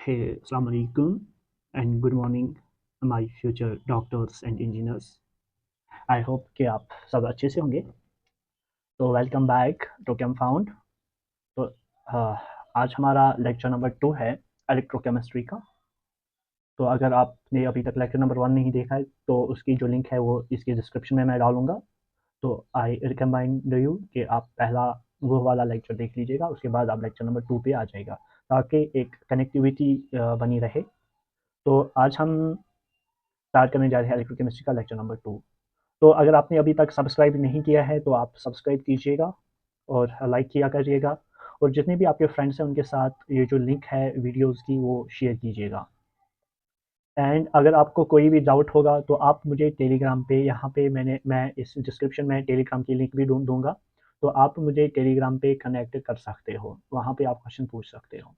Hey, Assalamu alaikum and good morning, my future doctors and engineers. I hope कि आप सब अच्छे से होंगे। तो वेलकम बैक टू कैमफाउंड। तो आज हमारा लेक्चर नंबर 2 है इलेक्ट्रोकेमिस्ट्री का। तो अगर आपने अभी तक लेक्चर नंबर 1 नहीं देखा है तो उसकी जो लिंक है वो इसके डिस्क्रिप्शन में मैं डालूँगा। तो आई रिकमेंड यू कि आप पहला वो वाला लेक्चर देख लीजिएगा, उसके बाद आप लेक्चर नंबर 2 पे आ जाएगा ताकि एक कनेक्टिविटी बनी रहे। तो आज हम स्टार्ट करने जा रहे हैं इलेक्ट्रोकेमिस्ट्री का लेक्चर नंबर 2। तो अगर आपने अभी तक सब्सक्राइब नहीं किया है तो आप सब्सक्राइब कीजिएगा और लाइक किया करिएगा, और जितने भी आपके फ्रेंड्स हैं उनके साथ ये जो लिंक है वीडियोस की वो शेयर कीजिएगा। एंड अगर आपको कोई भी डाउट होगा तो आप मुझे टेलीग्राम पे, यहाँ पे मैं इस डिस्क्रिप्शन में टेलीग्राम की लिंक भी दूंगा, तो आप मुझे टेलीग्राम पे कनेक्ट कर सकते हो, वहाँ पे आप क्वेश्चन पूछ सकते हो।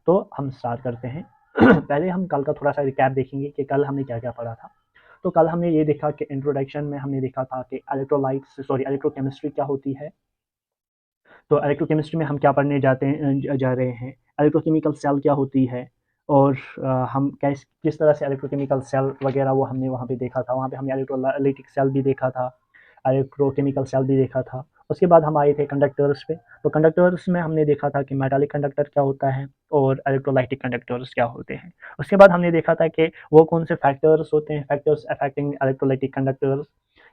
तो हम स्टार्ट करते हैं। पहले हम कल का थोड़ा सा रिकैप देखेंगे कि कल हमने क्या क्या पढ़ा था। तो कल हमने ये देखा कि इंट्रोडक्शन में हमने देखा था कि इलेक्ट्रोकेमिस्ट्री क्या होती है। तो इलेक्ट्रोकेमिस्ट्री में हम क्या पढ़ने जा रहे हैं, इलेक्ट्रोकेमिकल सेल क्या होती है, और हम किस तरह से इलेक्ट्रोकेमिकल सेल वगैरह वो हमने वहाँ पे देखा था। वहाँ पे हमने इलेक्ट्रोलाइटिक सेल भी देखा था, इलेक्ट्रोकेमिकल सेल भी देखा था। उसके बाद हम आए थे कंडक्टर्स पे। तो कंडक्टर्स में हमने देखा था कि मेटालिक कंडक्टर क्या होता है और इलेक्ट्रोलाइटिक कंडक्टर्स क्या होते हैं। उसके बाद हमने देखा था कि वो कौन से फैक्टर्स होते हैं, फैक्टर्स अफेक्टिंग इलेक्ट्रोलाइटिक कंडक्टर्स,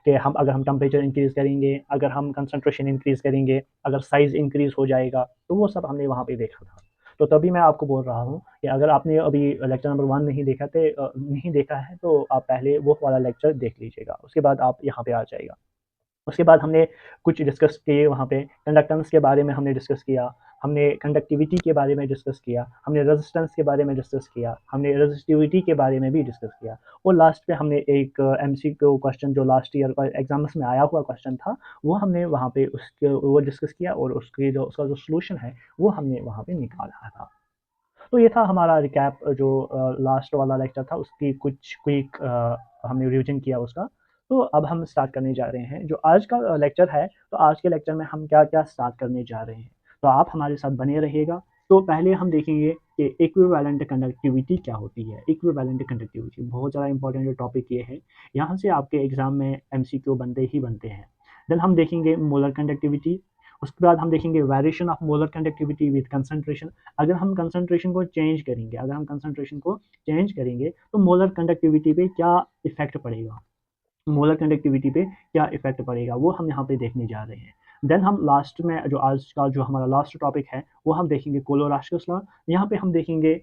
कि हम अगर हम टेम्परेचर इंक्रीज़ करेंगे, अगर हम कंसंट्रेशन इंक्रीज़ करेंगे, अगर साइज़ इंक्रीज़ हो जाएगा, तो वो सब हमने वहाँ पे देखा था। तो तभी मैं आपको बोल रहा हूँ कि अगर आपने अभी लेक्चर नंबर 1 नहीं देखा है तो आप पहले वो वाला लेक्चर देख लीजिएगा, उसके बाद आप यहाँ पे आ जाएगा। उसके बाद हमने कुछ डिस्कस किए, वहाँ पे कंडक्टेंस के बारे में हमने डिस्कस किया, हमने कंडक्टिविटी के बारे में डिस्कस किया, हमने रेजिस्टेंस के बारे में डिस्कस किया, हमने रेजिस्टिविटी के बारे में भी डिस्कस किया, और लास्ट पे हमने एक एमसीक्यू क्वेश्चन जो लास्ट ईयर का एग्जाम्स में आया हुआ क्वेश्चन था वो हमने वहाँ पे उसके वो डिस्कस किया, और उसका जो सोल्यूशन है वो हमने वहाँ पे निकाला था। तो ये था हमारा रिकैप, जो लास्ट वाला लेक्चर था उसकी कुछ क्विक हमने रिवीजन किया उसका। तो अब हम स्टार्ट करने जा रहे हैं जो आज का लेक्चर है। तो आज के लेक्चर में हम क्या क्या स्टार्ट करने जा रहे हैं, तो आप हमारे साथ बने रहिएगा। तो पहले हम देखेंगे कि इक्विवेलेंट कंडक्टिविटी क्या होती है। इक्विवेलेंट कंडक्टिविटी बहुत ज़्यादा इंपॉर्टेंट टॉपिक ये है, यहाँ से आपके एग्जाम में एमसीक्यू बनते ही बनते हैं। देन हम देखेंगे मोलर कंडक्टिविटी। उसके बाद हम देखेंगे variation of molar conductivity with concentration. अगर हम कंसंट्रेशन को चेंज करेंगे तो मोलर कंडक्टिविटी पे क्या इफेक्ट पड़ेगा, मोलर कंडक्टिविटी पे क्या इफेक्ट पड़ेगा वो हम यहाँ पे देखने जा रहे हैं। देन हम लास्ट में जो आज का जो हमारा लास्ट टॉपिक है वो हम देखेंगे कोलोरास्कस लॉ। यहाँ पे हम देखेंगे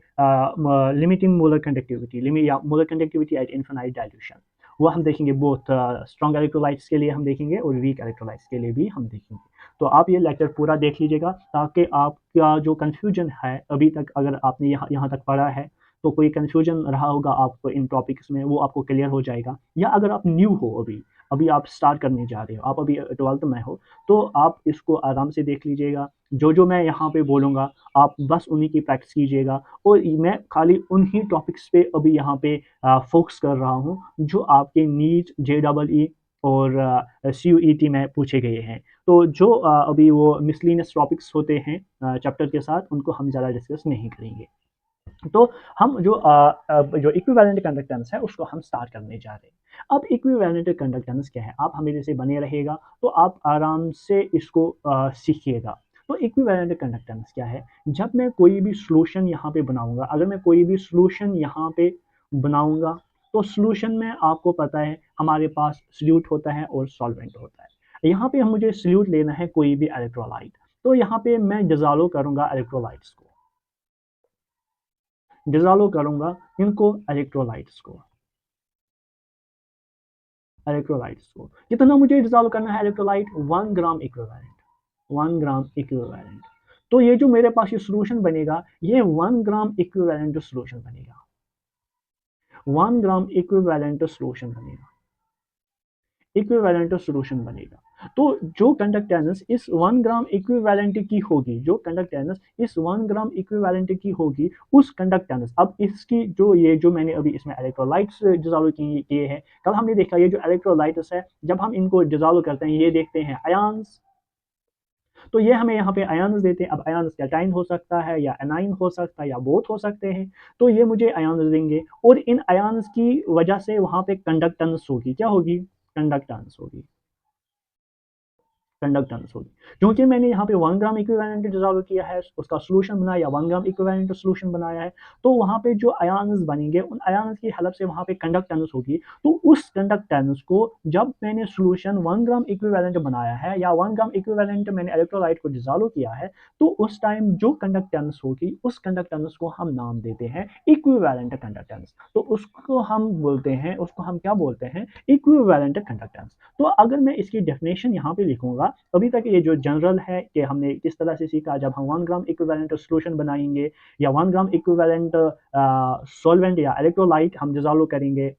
लिमिटिंग मोलर कंडक्टिविटी या molar conductivity eight infinite dilution. वो हम देखेंगे बोथ स्ट्रॉन्ग इलेक्ट्रोलाइट्स के लिए हम देखेंगे और वीक इलेक्ट्रोलाइट्स के लिए भी हम देखेंगे। तो आप ये लेक्चर पूरा देख लीजिएगा ताकि आपका जो कन्फ्यूजन है अभी तक, अगर आपने यहाँ तक पढ़ा है तो कोई कन्फ्यूजन रहा होगा आपको इन टॉपिक्स में वो आपको क्लियर हो जाएगा। या अगर आप न्यू हो, अभी अभी आप स्टार्ट करने जा रहे हो, आप अभी 12th में हो, तो आप इसको आराम से देख लीजिएगा। जो जो मैं यहाँ पे बोलूँगा आप बस उन्हीं की प्रैक्टिस कीजिएगा, और मैं खाली उन्हीं टॉपिक्स पे अभी यहाँ पे फोकस कर रहा हूँ जो आपके नीट JEE और CUET में पूछे गए हैं। तो जो अभी वो मिसलिनियस टॉपिक्स होते हैं चैप्टर के साथ उनको हम ज़्यादा डिस्कस नहीं करेंगे। तो हम जो इक्विवेलेंट कंडक्टेंस है उसको हम स्टार्ट करने जा रहे हैं। अब इक्विवेलेंट कंडक्टेंस क्या है, आप हमें से बने रहेगा तो आप आराम से इसको सीखिएगा। तो इक्विवेलेंट कंडक्टेंस क्या है, जब मैं कोई भी सॉल्यूशन यहाँ पे बनाऊंगा, अगर मैं कोई भी सॉल्यूशन यहाँ पे बनाऊंगा तो सॉल्यूशन में आपको पता है हमारे पास सॉल्यूट होता है और सॉल्वेंट होता है। यहाँ पे हम मुझे सॉल्यूट लेना है कोई भी इलेक्ट्रोलाइट, तो यहाँ पे मैं डिसॉल्व करूंगा इलेक्ट्रोलाइट्स को, डिसॉल्व करूंगा इनको इलेक्ट्रोलाइट्स को कितना मुझे डिसॉल्व करना है इलेक्ट्रोलाइट, 1 ग्राम इक्विवेलेंट। तो ये जो मेरे पास ये सॉल्यूशन बनेगा ये 1 ग्राम इक्विवेलेंट सॉल्यूशन बनेगा, 1 ग्राम इक्विवेलेंट सॉल्यूशन बनेगा। तो जो कंडक्टेंस इस 1 ग्राम इक्विवेलेंट की होगी, जो कंडक्टेंस इस 1 ग्राम इक्विवेलेंट की होगी, उस कंडक्टेंस, अब इसकी जो ये जो मैंने अभी इसमें इलेक्ट्रोलाइट्स डिसॉल्व किए हैं, कल हमने देखा ये जो इलेक्ट्रोलाइट्स है जब हम इनको डिसॉल्व करते हैं ये देखते हैं आयंस। तो ये हमें यहाँ पे आयन्स देते हैं। अब आयन्स कैटाइन हो सकता है या एनाइन हो सकता है या बोथ हो सकते हैं। तो ये मुझे आयन्स देंगे और इन आयन्स की वजह से वहाँ पे कंडक्टेंस होगी। क्या होगी? कंडक्टेंस होगी। कंडक्टेंस होगी, क्योंकि मैंने यहाँ पे 1 ग्राम इक्विवेलेंट डिसॉल्व किया है, उसका सॉल्यूशन बनाया या 1 ग्राम इक्विवेलेंट सॉल्यूशन बनाया है, तो वहाँ पे जो आयन्स बनेंगे उन आयन्स की हेल्प से वहाँ पे कंडक्टेंस होगी। तो उस कंडक्टेंस को जब मैंने सॉल्यूशन 1 ग्राम इक्विवेलेंट बनाया है या 1 ग्राम इक्विवेलेंट मैंने इलेक्ट्रोलाइट को डिसॉल्व किया है, तो उस टाइम जो कंडक्टेंस होगी उस कंडक्टेंस को हम नाम देते हैं इक्विवेलेंट कंडक्टेंस। तो उसको हम बोलते हैं, उसको हम क्या बोलते हैं? Equivalent conductance. तो अगर मैं इसकी डेफिनेशन यहाँ पे लिखूंगा, अभी तक ये जो जनरल है कि हमने किस तरह से सीखा, जब हम 1 ग्राम इक्विवेलेंट सॉल्यूशन बनाएंगे या 1 ग्राम इक्विवेलेंट सॉल्वेंट या इलेक्ट्रोलाइट हम डिसॉल्व करेंगे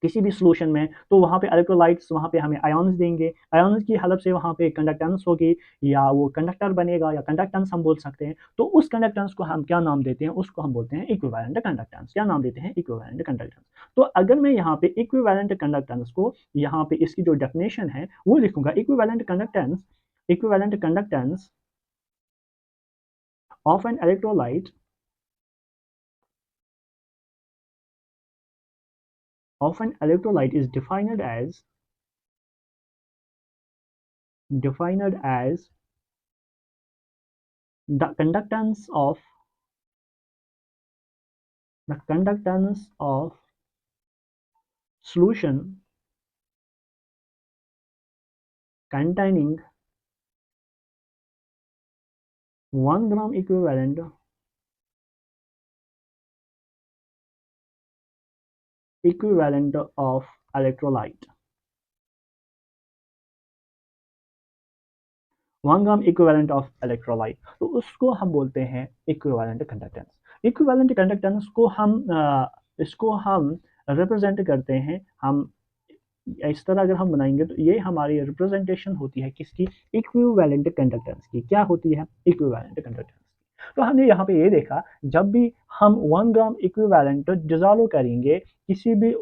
किसी भी सॉल्यूशन में, तो वहाँ पे इलेक्ट्रोलाइट्स वहाँ पे हमें आयन्स देंगे, आयन्स की हेल्प से वहाँ पे कंडक्टेंस होगी या वो कंडक्टर बनेगा या कंडक्टेंस हम बोल सकते हैं। तो उस कंडक्टेंस को हम क्या नाम देते हैं? उसको हम बोलते हैं इक्विवेलेंट कंडक्टेंस। क्या नाम देते हैं? Equivalent conductance. तो अगर मैं यहाँ पे इक्विवेलेंट कंडक्टेंस को यहाँ पे इसकी जो डेफिनेशन है वो लिखूंगा, equivalent conductance of an electrolyte is defined as the conductance of solution containing 1 gram equivalent of electrolyte। 1 gram equivalent of electrolyte, तो उसको हम बोलते हैं इक्विवेलेंट कंडक्टेंस। इक्विवेलेंट कंडक्टेंस को हम इसको हम रिप्रेजेंट करते हैं, हम इस तरह अगर हम बनाएंगे तो ये हमारी रिप्रेजेंटेशन होती है किसकी? इक्विवेलेंट कंडक्टेंस की। क्या होती है? Equivalent conductance. तो हमने यहाँ पे ये देखा, जब भी हम 1 ग्राम इक्विवेलेंट डिसॉल्व करेंगे किसी भी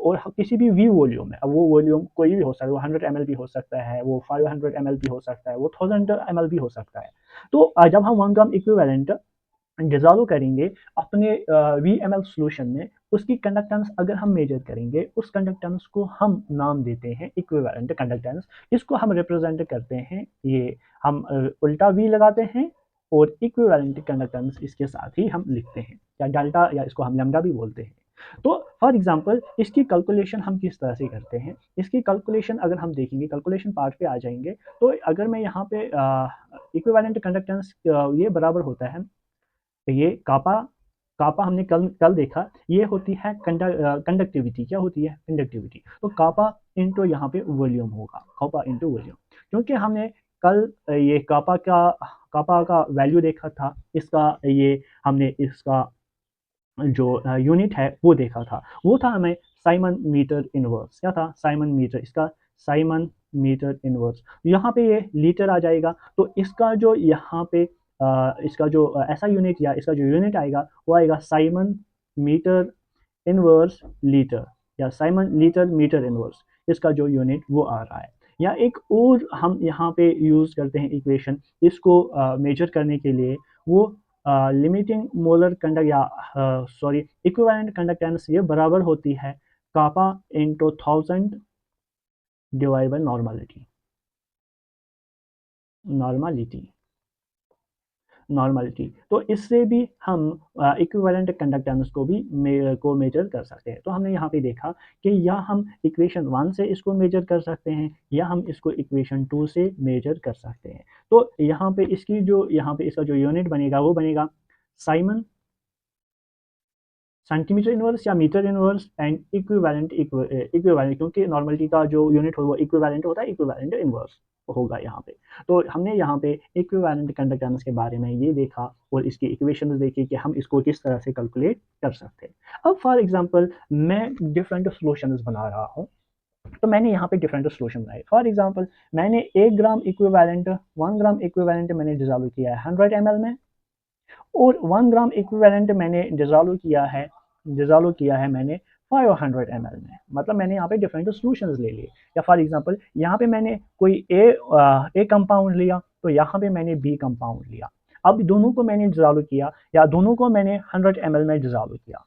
वी वॉल्यूम में, अब वो वॉल्यूम कोई भी हो सकता है, वो 100 ml भी हो सकता है, वो 500 ml भी हो सकता है, वो 1000 ml भी हो सकता है। तो जब हम 1 ग्राम इक्विवेलेंट डिसॉल्व करेंगे अपने वी एम एल सोल्यूशन में, उसकी कंडक्टेंस अगर हम मेजर करेंगे, उस कंडक्टेंस को हम नाम देते हैं इक्विवेलेंट कंडक्टेंस। इसको हम रिप्रेजेंट करते हैं, ये हम उल्टा वी लगाते हैं और इक्विवेलेंट कंडक्टेंस इसके साथ ही हम लिखते हैं, या डेल्टा, या इसको हम लैम्डा भी बोलते हैं। तो फॉर एग्जांपल इसकी कैलकुलेशन हम किस तरह से करते हैं? इसकी कैलकुलेशन अगर हम देखेंगे, कैलकुलेशन पार्ट पे आ जाएंगे, तो अगर मैं यहाँ पे इक्विवेलेंट कंडक्टेंस ये बराबर होता है, ये कापा कापा हमने कल कल देखा, ये होती है कंडक्टिविटी। क्या होती है? कंडक्टिविटी। तो कापा इंटू यहाँ पे वॉल्यूम होगा, कापा इंटू वॉल्यूम, क्योंकि हमने कल ये कापा का वैल्यू देखा था, इसका ये हमने इसका जो यूनिट है वो देखा था, वो था हमें साइमन मीटर इनवर्स। क्या था? साइमन मीटर, इसका साइमन मीटर इनवर्स। यहाँ पे ये लीटर आ जाएगा, तो इसका जो यहाँ पे इसका जो ऐसा यूनिट या इसका जो यूनिट आएगा वो आएगा साइमन मीटर इनवर्स लीटर, या साइमन लीटर मीटर इनवर्स, इसका जो यूनिट वो आ रहा है। या एक और हम यहाँ पे यूज़ करते हैं इक्वेशन इसको मेजर करने के लिए, वो लिमिटिंग मोलर कंडक्ट या सॉरी इक्विवेलेंट कंडक्टेंस, ये बराबर होती है kappa into 1000 divide by normality. Normality. तो इससे भी हम इक्विवेलेंट कंडक्टेंस को भी मेजर कर सकते हैं। तो हमने यहाँ पे देखा कि या हम इक्वेशन 1 से इसको मेजर कर सकते हैं या हम इसको इक्वेशन 2 से मेजर कर सकते हैं। तो यहाँ पे इसका जो यूनिट बनेगा वो बनेगा साइमन सेंटीमीटर इनवर्स या मीटर इनवर्स एंड इक्विवेलेंट, क्योंकि नॉर्मलिटी का जो यूनिट हो वो इक्विवेलेंट होता है, इक्विवेलेंट इनवर्स होगा यहाँ पे। तो हमने यहाँ पे इक्विवेलेंट कंडक्टेंस के बारे में ये देखा और इसकी इक्वेशंस देखी कि हम इसको किस तरह से कैलकुलेट कर सकते हैं। अब फॉर एग्जांपल मैं डिफरेंट सॉल्यूशंस बना रहा हूँ, तो मैंने यहाँ पे डिफरेंट सॉल्यूशन बनाए। फॉर एग्जांपल मैंने 1 ग्राम इक्विवेलेंट 1 ग्राम इक्विवेलेंट मैंने डिसॉल्व किया है 100 ml में, और 1 ग्राम इक्विवेलेंट मैंने डिसॉल्व किया है मैंने 500 ml में। मतलब मैंने यहाँ पे डिफरेंट सॉल्यूशंस ले लिए। या फॉर एग्जांपल यहाँ पे मैंने कोई ए कंपाउंड लिया तो यहाँ पे मैंने बी कंपाउंड लिया। अब दोनों को मैंने डिसॉल्व किया या दोनों को मैंने 100 ml में डिसॉल्व किया।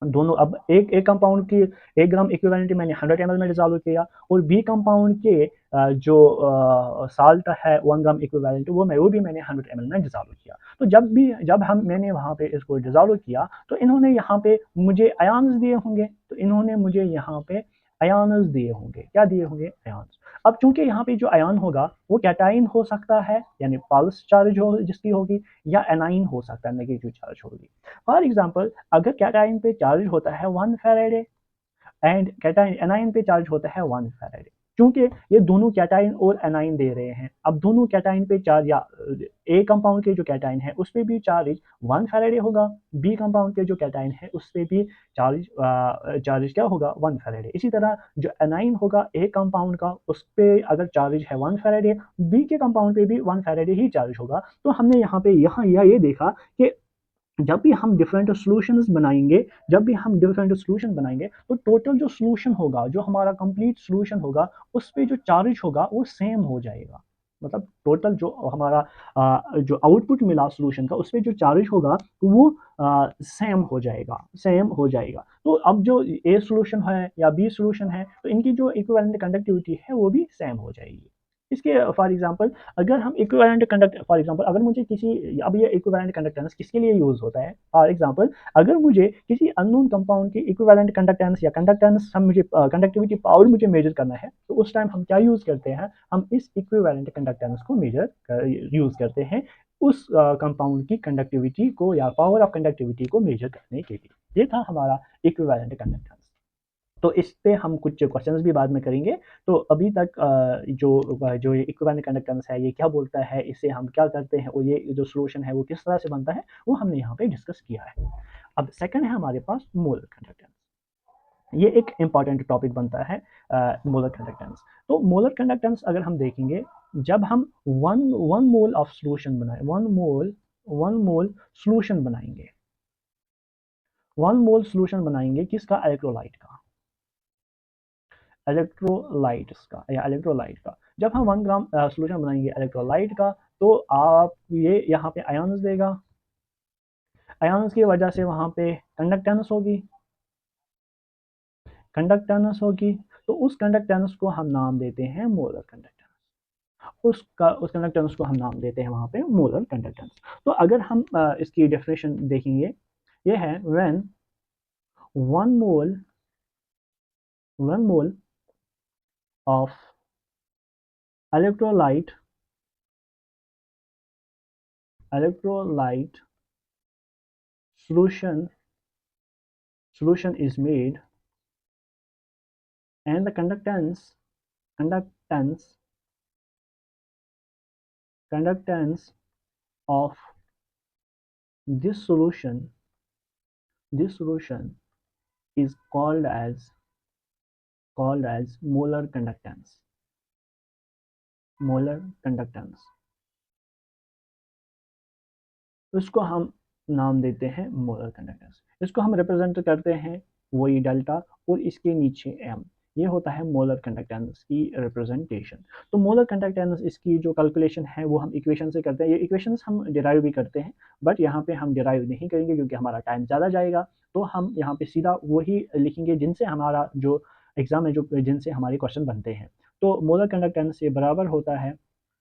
दोनों अब एक कंपाउंड की 1 ग्राम इक्विवेलेंट मैंने 100 ml में डिसॉल्व किया और बी कंपाउंड के जो साल्ट है 1 ग्राम इक्विवेलेंट वो भी मैंने 100 ml में डिसॉल्व किया। तो जब हम मैंने वहाँ पे इसको डिसॉल्व किया तो इन्होंने यहाँ पे मुझे आयन्स दिए होंगे, तो इन्होंने मुझे यहाँ पे आयन्स दिए होंगे। क्या दिए होंगे? आयन्स। अब चूंकि यहाँ पे जो आयन होगा वो कैटाइन हो सकता है, यानी पल्स चार्ज हो जिसकी होगी, या एनाइन हो सकता है, नेगेटिव चार्ज होगी। फॉर एग्जाम्पल, अगर कैटाइन पे चार्ज होता है 1 फैराडे एंड कैटाइन एनाइन पे चार्ज होता है 1 फैराडे, क्योंकि ये दोनों कैटाइन और एनाइन दे रहे हैं। अब दोनों कैटाइन पे चार्ज, या ए कंपाउंड के जो कैटाइन है उस पे भी चार्ज 1 फैराडे होगा, बी कंपाउंड के जो कैटाइन है उस पे भी चार्ज क्या होगा? 1 फैराडे। इसी तरह जो एनाइन होगा ए कंपाउंड का, उस पे अगर चार्ज है 1 फैराडे, बी के कंपाउंड पे भी 1 फैराडे ही चार्ज होगा। तो हमने यहाँ पे ये देखा कि जब भी हम डिफरेंट सॉल्यूशंस बनाएंगे तो टोटल जो सॉल्यूशन होगा, जो हमारा कंप्लीट सॉल्यूशन होगा, उस पे जो चार्ज होगा वो सेम हो जाएगा। मतलब टोटल जो हमारा जो आउटपुट मिला सॉल्यूशन का, उस पे जो चार्ज होगा वो सेम हो जाएगा। तो अब जो ए सॉल्यूशन है या बी सॉल्यूशन है, तो इनकी जो इक्विवेलेंट कंडक्टिविटी है वो भी सेम हो जाएगी। इसके फॉर एग्जांपल, अगर हम इक्विवेलेंट कंडक्ट फॉर एग्जांपल अगर मुझे किसी, अब ये इक्विवेलेंट कंडक्टेंस किसके लिए यूज होता है? फॉर एग्जांपल, अगर मुझे किसी अननोन कंपाउंड की इक्विवेलेंट कंडक्टेंस या कंडक्टेंस हम मुझे कंडक्टिविटी पावर मुझे मेजर करना है, तो उस टाइम हम क्या यूज करते हैं? हम इस इक्विवेलेंट कंडक्टेंस को यूज करते हैं उस कंपाउंड की कंडक्टिविटी को या पावर ऑफ कंडक्टिविटी को मेजर करने के लिए। ये था हमारा इक्विवेलेंट कंडक्टेंस। तो इस पे हम कुछ क्वेश्चंस भी बाद में करेंगे। तो अभी तक जो ये इक्विवेलेंट कंडक्टेंस है ये क्या बोलता है, इसे हम क्या करते हैं और ये जो सॉल्यूशन है वो किस तरह से बनता है, वो हमने यहाँ पे डिस्कस किया है। अब सेकंड है हमारे पास मोलर कंडक्टेंस। ये एक इंपॉर्टेंट टॉपिक बनता है मोलर कंडक्टेंस। तो मोलर कंडक्टेंस अगर हम देखेंगे, जब हम वन मोल ऑफ सॉल्यूशन बनाए, वन मोल सॉल्यूशन बनाएंगे, किसका? इलेक्ट्रोलाइट्स का या इलेक्ट्रोलाइट का। जब हम 1 ग्राम सॉल्यूशन बनाएंगे इलेक्ट्रोलाइट का, तो आप ये यहाँ पे आयन्स देगा, आयन्स की वजह से वहाँ पे कंडक्टेंस होगी। तो उस कंडक्टेंस को हम नाम देते हैं मोलर कंडक्टेंस। उस कंडक्टेंस को हम नाम देते हैं वहाँ पे मोलर कंडक्टेंस। तो अगर हम इसकी डेफिनेशन देखेंगे, ये है when one mole of electrolyte solution is made, and the conductance of this solution is called as molar conductance। इसको हम नाम देते हैं मोलर कंडक्टेंस। इसको हम रिप्रेजेंट करते हैं वही डेल्टा और इसके नीचे m। ये होता है मोलर कंडक्टेंस की रिप्रेजेंटेशन। तो मोलर कंडक्टेंस इसकी जो कैलकुलेशन है वो हम इक्वेशन से करते हैं। ये इक्वेशंस हम डिराइव भी करते हैं, बट यहाँ पे हम डिराइव नहीं करेंगे क्योंकि हमारा टाइम ज़्यादा जाएगा। तो हम यहाँ पे सीधा वही लिखेंगे जिनसे हमारा जो एग्जाम है, जो जिनसे हमारे क्वेश्चन बनते हैं। तो मोलर कंडक्टेंस ये बराबर होता है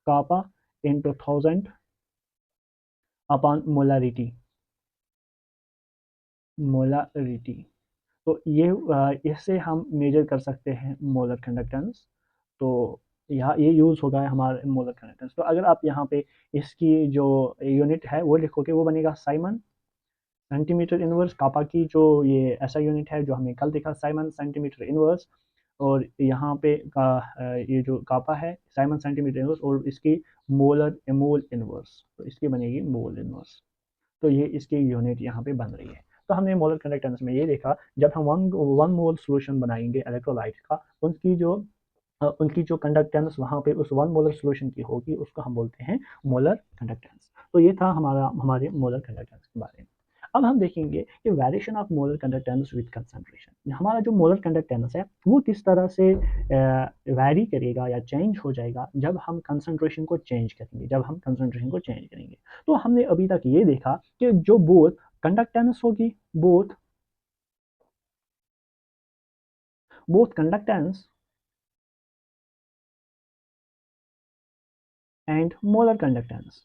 कापा इंटू 1000 अपॉन मोलारिटी। तो ये इससे हम मेजर कर सकते हैं मोलर कंडक्टेंस। तो यहाँ ये यूज़ होगा हमारे मोलर कंडक्टेंस। तो अगर आप यहाँ पे इसकी जो यूनिट है वो लिखोगे, वो बनेगा साइमन सेंटीमीटर इनवर्स। कापा की जो ये ऐसा यूनिट है जो हमने कल देखा, साइमन सेंटीमीटर इनवर्स। और यहाँ पे ये जो कापा है साइमन सेंटीमीटर इनवर्स, और इसकी मोल इनवर्स, तो इसकी बनेगी मोल इनवर्स। तो ये इसकी यूनिट यहाँ पे बन रही है। तो हमने मोलर कंडक्टेंस में ये देखा, जब हम वन मोल सॉल्यूशन बनाएंगे इलेक्ट्रोलाइट का, उनकी जो कंडक्टेंस वहाँ पे उस 1 मोलर सॉल्यूशन की होगी, उसको हम बोलते हैं मोलर कंडक्टेंस। तो ये था हमारे मोलर कंडक्टेंस के बारे में। अब हम देखेंगे कि variation of molar conductance with concentration, हमारा जो मोलर कंडक्टेंस है वो किस तरह से वैरी करेगा या चेंज हो जाएगा जब हम कंसंट्रेशन को चेंज करेंगे, तो हमने अभी तक ये देखा कि जो बोथ कंडक्टेंस होगी, both conductance and molar conductance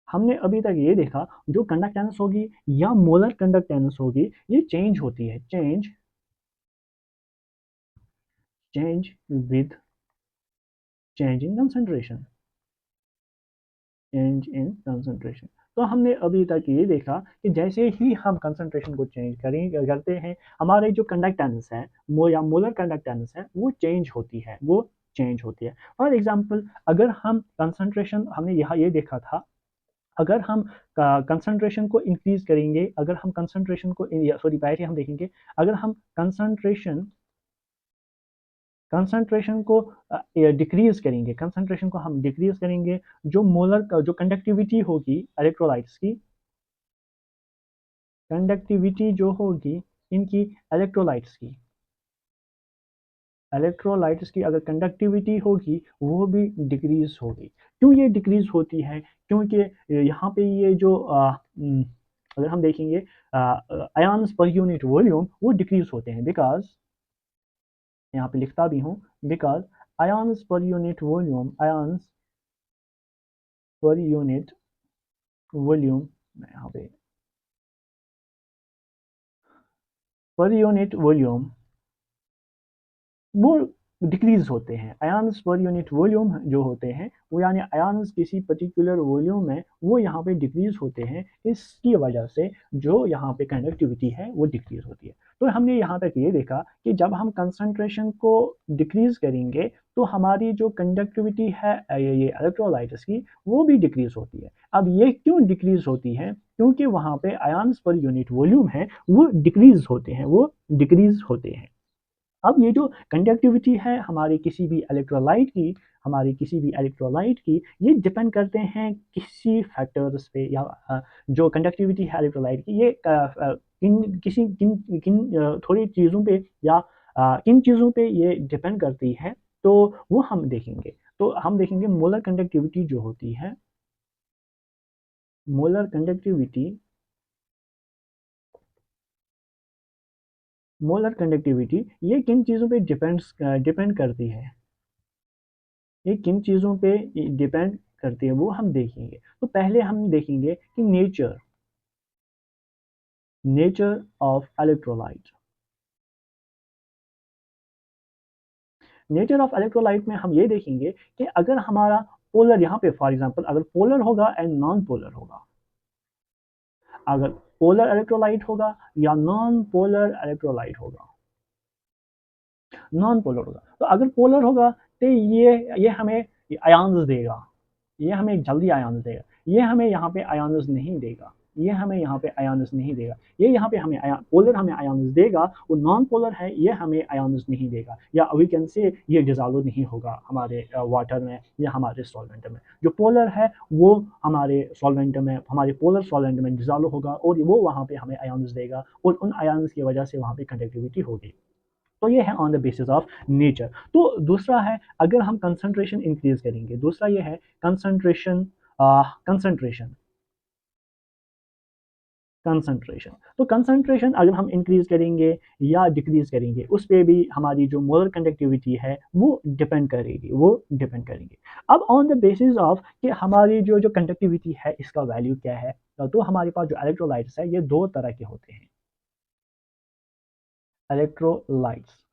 हमने अभी तक ये देखा जो कंडक्टेंस होगी या मोलर कंडक्टेंस होगी ये चेंज होती है, change with change in concentration, change in concentration. तो हमने अभी तक ये देखा कि जैसे ही हम कंसंट्रेशन को चेंज करते हैं हमारे जो कंडक्टेंस है या मोलर कंडक्टेंस है वो चेंज होती है। फॉर एग्जांपल अगर हम कंसंट्रेशन, हमने यहाँ ये देखा था, अगर हम कंसंट्रेशन को इंक्रीज करेंगे, अगर हम कंसंट्रेशन को सॉरी पहले हम देखेंगे, अगर हम कंसंट्रेशन को डिक्रीज करेंगे, जो मोलर का जो कंडक्टिविटी होगी इलेक्ट्रोलाइट्स की, कंडक्टिविटी जो होगी इनकी इलेक्ट्रोलाइट्स की अगर कंडक्टिविटी होगी वो भी डिक्रीज होगी। क्यों ये डिक्रीज होती है? क्योंकि यहाँ पे ये जो अगर हम देखेंगे आयन्स पर यूनिट वॉल्यूम वो डिक्रीज होते हैं, बिकॉज यहाँ पे लिखता भी हूँ, because ions per unit volume मैं यहाँ पे पर यूनिट वॉल्यूम वो डिक्रीज होते हैं। आयन्स पर यूनिट वॉल्यूम जो होते हैं वो यानी आयन्स किसी पर्टिकुलर वॉल्यूम में वो यहाँ पे डिक्रीज होते हैं, इसकी वजह से जो यहाँ पे कंडक्टिविटी है वो डिक्रीज होती है। तो हमने यहाँ तक ये देखा कि जब हम कंसंट्रेशन को डिक्रीज करेंगे तो हमारी जो कंडक्टिविटी है ये इलेक्ट्रोलाइट्स की वो भी डिक्रीज होती है। अब ये क्यों डिक्रीज होती है? क्योंकि वहाँ पे आयन्स पर यूनिट वॉल्यूम है वो डिक्रीज होते हैं। अब ये जो कंडक्टिविटी है हमारी किसी भी इलेक्ट्रोलाइट की ये डिपेंड करते हैं किसी फैक्टर्स पे, या जो कंडक्टिविटी है इलेक्ट्रोलाइट की ये किन थोड़ी चीज़ों पे या किन चीज़ों पे ये डिपेंड करती है, तो वो हम देखेंगे। तो हम देखेंगे मोलर कंडक्टिविटी ये किन चीज़ों पे डिपेंड करती है, ये किन चीज़ों पे डिपेंड करती है वो हम देखेंगे। तो पहले हम देखेंगे कि nature of electrolyte. Nature of electrolyte में हम ये देखेंगे कि अगर हमारा पोलर, यहाँ पे फॉर एग्जांपल अगर पोलर होगा एंड नॉन पोलर होगा, अगर पोलर इलेक्ट्रोलाइट होगा या नॉन पोलर होगा, तो अगर पोलर होगा तो ये हमें आयन्स देगा, ये हमें जल्दी आयन्स देगा, ये हमें यहाँ पे आयन्स नहीं देगा, ये यहाँ पे हमें पोलर हमें आयन्स देगा, वो नॉन पोलर है ये हमें आयन्स नहीं देगा, या वी कैन से ये डिसॉल्व नहीं होगा हमारे वाटर में या हमारे सॉल्वेंट में। जो पोलर है वो हमारे सॉल्वेंट में, हमारे पोलर सॉल्वेंट में डिसॉल्व होगा और वो वहाँ पे हमें आयन्स देगा और उन आयन्स की वजह से वहाँ पे कंडक्टिविटी होगी। तो ये है on the basis of nature. तो दूसरा है अगर हम कंसंट्रेशन इंक्रीज करेंगे, दूसरा ये है कंसंट्रेशन कंसंट्रेशन कंसंट्रेशन। तो कंसंट्रेशन अगर हम इंक्रीज करेंगे या डिक्रीज करेंगे उस पर भी हमारी जो मोलर कंडक्टिविटी है वो डिपेंड करेंगे। अब ऑन द बेसिस ऑफ कि हमारी जो कंडक्टिविटी है इसका वैल्यू क्या है, तो हमारे पास जो इलेक्ट्रोलाइट्स है ये दो तरह के होते हैं, इलेक्ट्रोलाइट्स।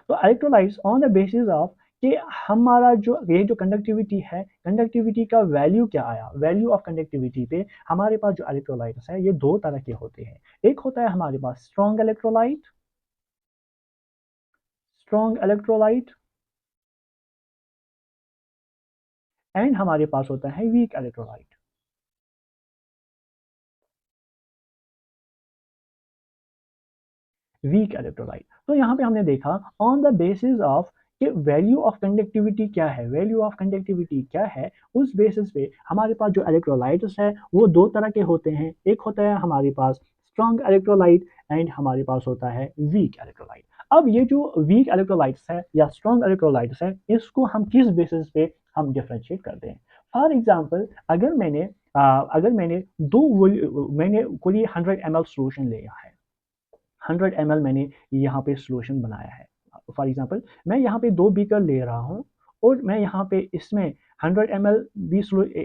तो electrolytes on the basis of कि हमारा जो कंडक्टिविटी है, कंडक्टिविटी का वैल्यू क्या आया, वैल्यू ऑफ कंडक्टिविटी पे हमारे पास जो इलेक्ट्रोलाइट्स है ये दो तरह के होते हैं। एक होता है हमारे पास स्ट्रॉन्ग इलेक्ट्रोलाइट एंड हमारे पास होता है वीक इलेक्ट्रोलाइट। तो यहाँ पे हमने देखा ऑन द बेसिस ऑफ कि वैल्यू ऑफ कंडक्टिविटी क्या है, वैल्यू ऑफ कंडक्टिविटी क्या है, उस बेसिस पे हमारे पास जो इलेक्ट्रोलाइट्स है वो दो तरह के होते हैं। एक होता है हमारे पास स्ट्रॉन्ग इलेक्ट्रोलाइट एंड हमारे पास होता है वीक इलेक्ट्रोलाइट। अब ये जो वीक इलेक्ट्रोलाइट्स है या स्ट्रॉन्ग इलेक्ट्रोलाइट्स है, इसको हम किस बेसिस पे हम डिफरेंशिएट करते हैं। फॉर एग्जांपल अगर मैंने मैंने कोई 100 ml सॉल्यूशन लिया है, 100 ml मैंने यहाँ पे सॉल्यूशन बनाया है। फॉर एग्जांपल मैं यहाँ पे 2 बीकर ले रहा हूँ और मैं यहाँ पे इसमें 100 ml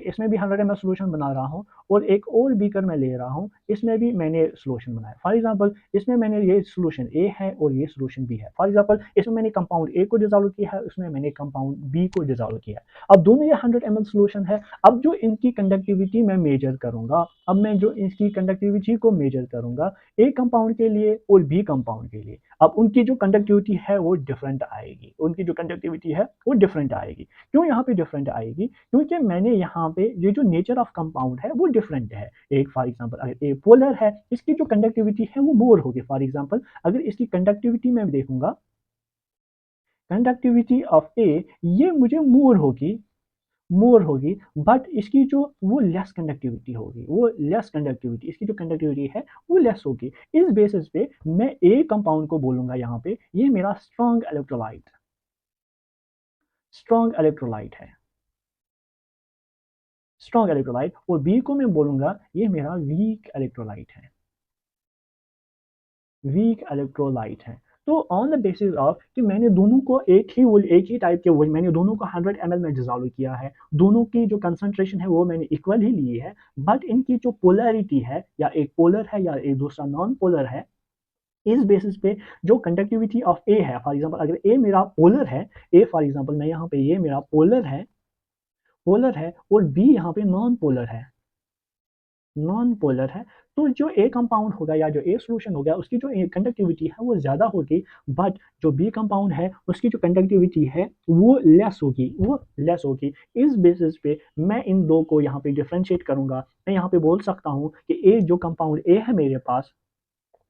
इसमें भी 100 ml सॉल्यूशन बना रहा हूँ और एक और बीकर मैं ले रहा हूँ, इसमें भी मैंने सॉल्यूशन बनाया। फॉर एग्जांपल इसमें मैंने ये सॉल्यूशन ए है और ये सॉल्यूशन बी है। फॉर एग्जांपल इसमें मैंने कंपाउंड ए को डिसॉल्व किया है, उसमें मैंने कंपाउंड बी को डिसॉल्व किया है। अब दोनों ये 100 ml सॉल्यूशन है। अब जो इनकी कंडक्टिविटी मैं मेजर करूंगा, अब मैं जो इसकी कंडक्टिविटी को मेजर करूंगा ए कंपाउंड के लिए और बी कंपाउंड के लिए, अब उनकी जो कंडक्टिविटी है वो डिफरेंट आएगी, उनकी जो कंडक्टिविटी है वो डिफरेंट आएगी। क्यों यहाँ पे डिफरेंट आएगी? क्योंकि मैंने यहाँ पे ये जो नेचर ऑफ कंपाउंड है वो डिफरेंट है। एक फॉर एग्जांपल अगर ए पोलर है, इसकी जो कंडक्टिविटी है वो मोर होगी। फॉर एग्जांपल अगर इसकी कंडक्टिविटी मैं देखूंगा, कंडक्टिविटी ऑफ ए ये मुझे मोर होगी, बट इसकी जो वो लेस कंडक्टिविटी होगी, वो लेस कंडक्टिविटी, इसकी जो कंडक्टिविटी है वो लेस होगी। इस बेसिस पे मैं ए कंपाउंड को बोलूंगा यहाँ पे ये मेरा स्ट्रॉन्ग इलेक्ट्रोलाइट है, स्ट्रॉन्ग इलेक्ट्रोलाइट, और बी को मैं बोलूंगा ये मेरा वीक इलेक्ट्रोलाइट है, वीक इलेक्ट्रोलाइट है। तो ऑन द बेसिस ऑफ कि मैंने दोनों को एक ही टाइप के वोल्ट, मैंने दोनों को 100 ml में डिसॉल्व किया है, दोनों की जो कंसंट्रेशन है वो मैंने इक्वल ही ली है, बट इनकी जो पोलैरिटी है, या एक पोलर है या एक दूसरा नॉन पोलर है, इस बेसिस पे जो कंडक्टिविटी ऑफ ए है, फॉर एग्जांपल अगर ए मेरा पोलर है, ए फॉर एग्जांपल मैं यहाँ पे ये मेरा पोलर है और बी यहाँ पे नॉन पोलर है, तो जो ए कंपाउंड होगा या जो ए सॉल्यूशन होगा उसकी जो कंडक्टिविटी है वो ज़्यादा होगी, बट जो बी कंपाउंड है उसकी जो कंडक्टिविटी है वो लेस होगी। इस बेसिस पे मैं इन दो को यहाँ पे डिफ्रेंशिएट करूंगा। मैं यहाँ पे बोल सकता हूँ कि ए जो कंपाउंड ए है मेरे पास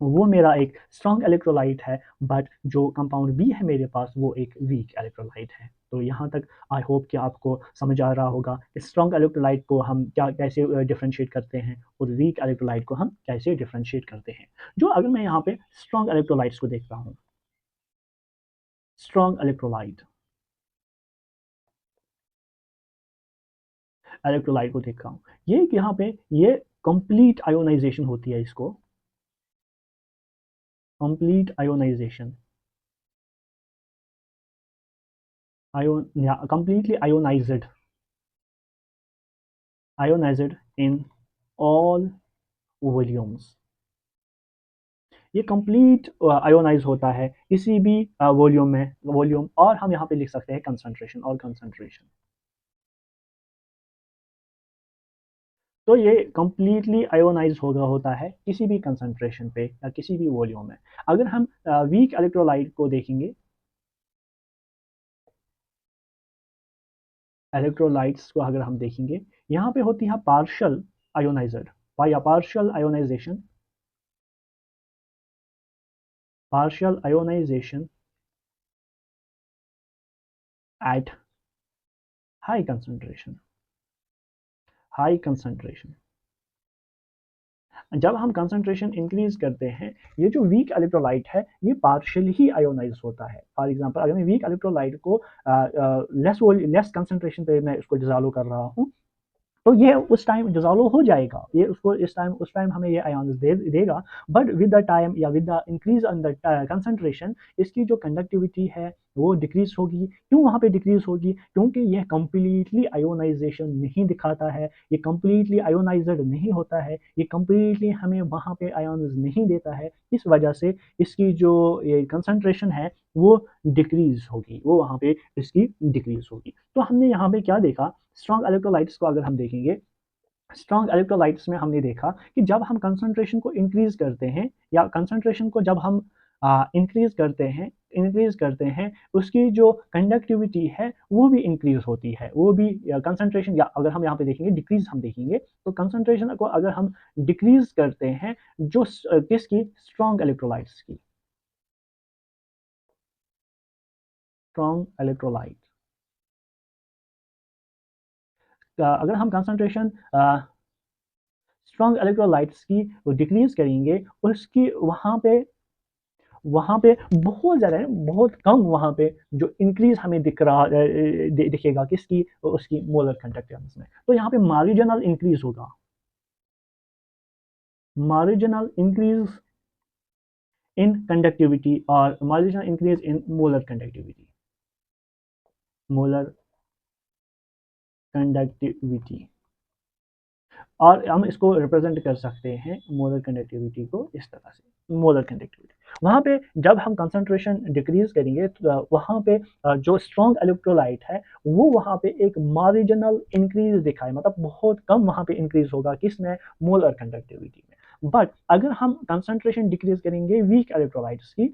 वो मेरा एक स्ट्रॉन्ग इलेक्ट्रोलाइट है, बट जो कंपाउंड बी है मेरे पास वो एक वीक इलेक्ट्रोलाइट है। तो यहाँ तक आई होप कि आपको समझ आ रहा होगा कि स्ट्रॉन्ग इलेक्ट्रोलाइट को हम कैसे डिफरेंशिएट करते हैं और वीक इलेक्ट्रोलाइट को हम कैसे डिफरेंशिएट करते हैं। जो अगर मैं यहाँ पे स्ट्रॉन्ग इलेक्ट्रोलाइट्स को देखता हूँ, स्ट्रॉन्ग इलेक्ट्रोलाइट को देखता हूँ, ये यहाँ पे ये कंप्लीट आयोनाइजेशन होती है, इसको complete ionisation, completely ionized in all volumes। ये कंप्लीट आयोनाइज होता है किसी भी वॉल्यूम में, वॉल्यूम, और हम यहाँ पे लिख सकते हैं कंसंट्रेशन और कंसंट्रेशन। तो ये कंप्लीटली आयोनाइज होता है किसी भी कंसंट्रेशन पे या किसी भी वॉल्यूम में। अगर हम वीक इलेक्ट्रोलाइट को देखेंगे, इलेक्ट्रोलाइट्स को अगर हम देखेंगे, यहाँ पे होती है पार्शियल आयोनाइज्ड या partial ionization at high concentration, high concentration. जब हम कंसंट्रेशन इंक्रीज करते हैं, ये जो वीक इलेक्ट्रोलाइट है ये पार्शियली ही आयोनाइज होता है। फॉर एग्जांपल अगर मैं वीक इलेक्ट्रोलाइट को लेस कंसंट्रेशन पे मैं इसको डिसॉल्व कर रहा हूँ, तो ये उस टाइम डिसॉल्व हो जाएगा, ये उसको उस टाइम हमें ये आयन्स देगा, बट विद द टाइम या with the increase in the concentration इसकी जो कंडक्टिविटी है वो डिक्रीज होगी। क्यों वहाँ पे डिक्रीज होगी? क्योंकि यह कंप्लीटली आयोनाइजेशन नहीं दिखाता है, ये कंप्लीटली आयोनाइज्ड नहीं होता है, ये कंप्लीटली हमें वहाँ पे आयन्स नहीं देता है। इस वजह से इसकी जो ये कंसंट्रेशन है वो डिक्रीज होगी, वो वहाँ पे इसकी डिक्रीज होगी। तो हमने यहाँ पे क्या देखा, स्ट्रॉन्ग इलेक्ट्रोलाइट्स को अगर हम देखेंगे, स्ट्रॉन्ग इलेक्ट्रोलाइट्स में हमने देखा कि जब हम कंसंट्रेशन को इंक्रीज करते हैं या कंसंट्रेशन को जब हम इंक्रीज करते हैं उसकी जो कंडक्टिविटी है वो भी इंक्रीज होती है, वो भी कंसंट्रेशन, या अगर हम यहाँ पे देखेंगे डिक्रीज हम देखेंगे, तो कंसंट्रेशन को अगर हम डिक्रीज करते हैं जो किसकी, स्ट्रॉन्ग इलेक्ट्रोलाइट्स की, स्ट्रॉन्ग इलेक्ट्रोलाइट। अगर हम कंसंट्रेशन स्ट्रॉन्ग इलेक्ट्रोलाइट्स की डिक्रीज करेंगे, उसकी वहाँ पे बहुत ज़्यादा है, बहुत कम वहाँ पे जो इंक्रीज हमें दिखेगा किसकी, उसकी मोलर कंडक्टेंस में। तो यहाँ पे मार्जिनल इंक्रीज होगा, मार्जिनल इंक्रीज इन कंडक्टिविटी और marginal increase in molar conductivity, molar conductivity. और हम इसको रिप्रेजेंट कर सकते हैं मोलर कंडक्टिविटी को इस तरह से, मोलर कंडक्टिविटी। वहाँ पे जब हम कंसंट्रेशन डिक्रीज करेंगे तो वहाँ पे जो स्ट्रॉन्ग इलेक्ट्रोलाइट है वो वहाँ पे एक मार्जिनल इंक्रीज दिखाए, मतलब बहुत कम वहाँ पे इंक्रीज होगा किसमें, मोलर कंडक्टिविटी में। बट अगर हम कंसंट्रेशन डिक्रीज करेंगे वीक इलेक्ट्रोलाइट्स की,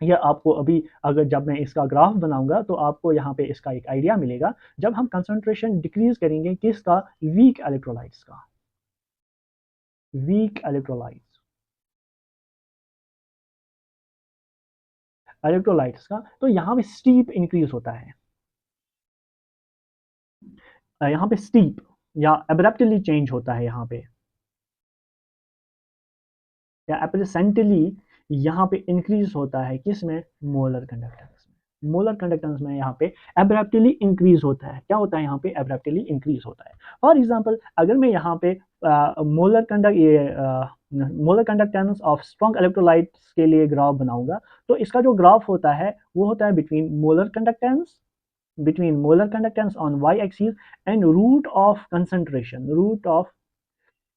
यह आपको अभी अगर जब मैं इसका ग्राफ बनाऊंगा तो आपको यहाँ पे इसका एक आइडिया मिलेगा। जब हम कंसंट्रेशन डिक्रीज करेंगे किसका, वीक इलेक्ट्रोलाइट्स का, वीक इलेक्ट्रोलाइट्स का, तो यहाँ पे स्टीप इंक्रीज होता है, यहाँ पे स्टीप या एब्रप्टली चेंज होता है यहाँ पे, या एब्सेंटली यहाँ पे इंक्रीज होता है किसमें, मोलर कंडक्टेंस में। मोलर कंडक्टेंस में यहाँ पे एब्रप्टली इंक्रीज होता है, क्या होता है यहाँ पे, एब्रप्टली इंक्रीज होता है। फॉर एग्जांपल अगर मैं यहाँ पे molar conductance of strong electrolytes के लिए ग्राफ बनाऊंगा, तो इसका जो ग्राफ होता है वो होता है between molar conductance, between molar conductance on y-axis and root of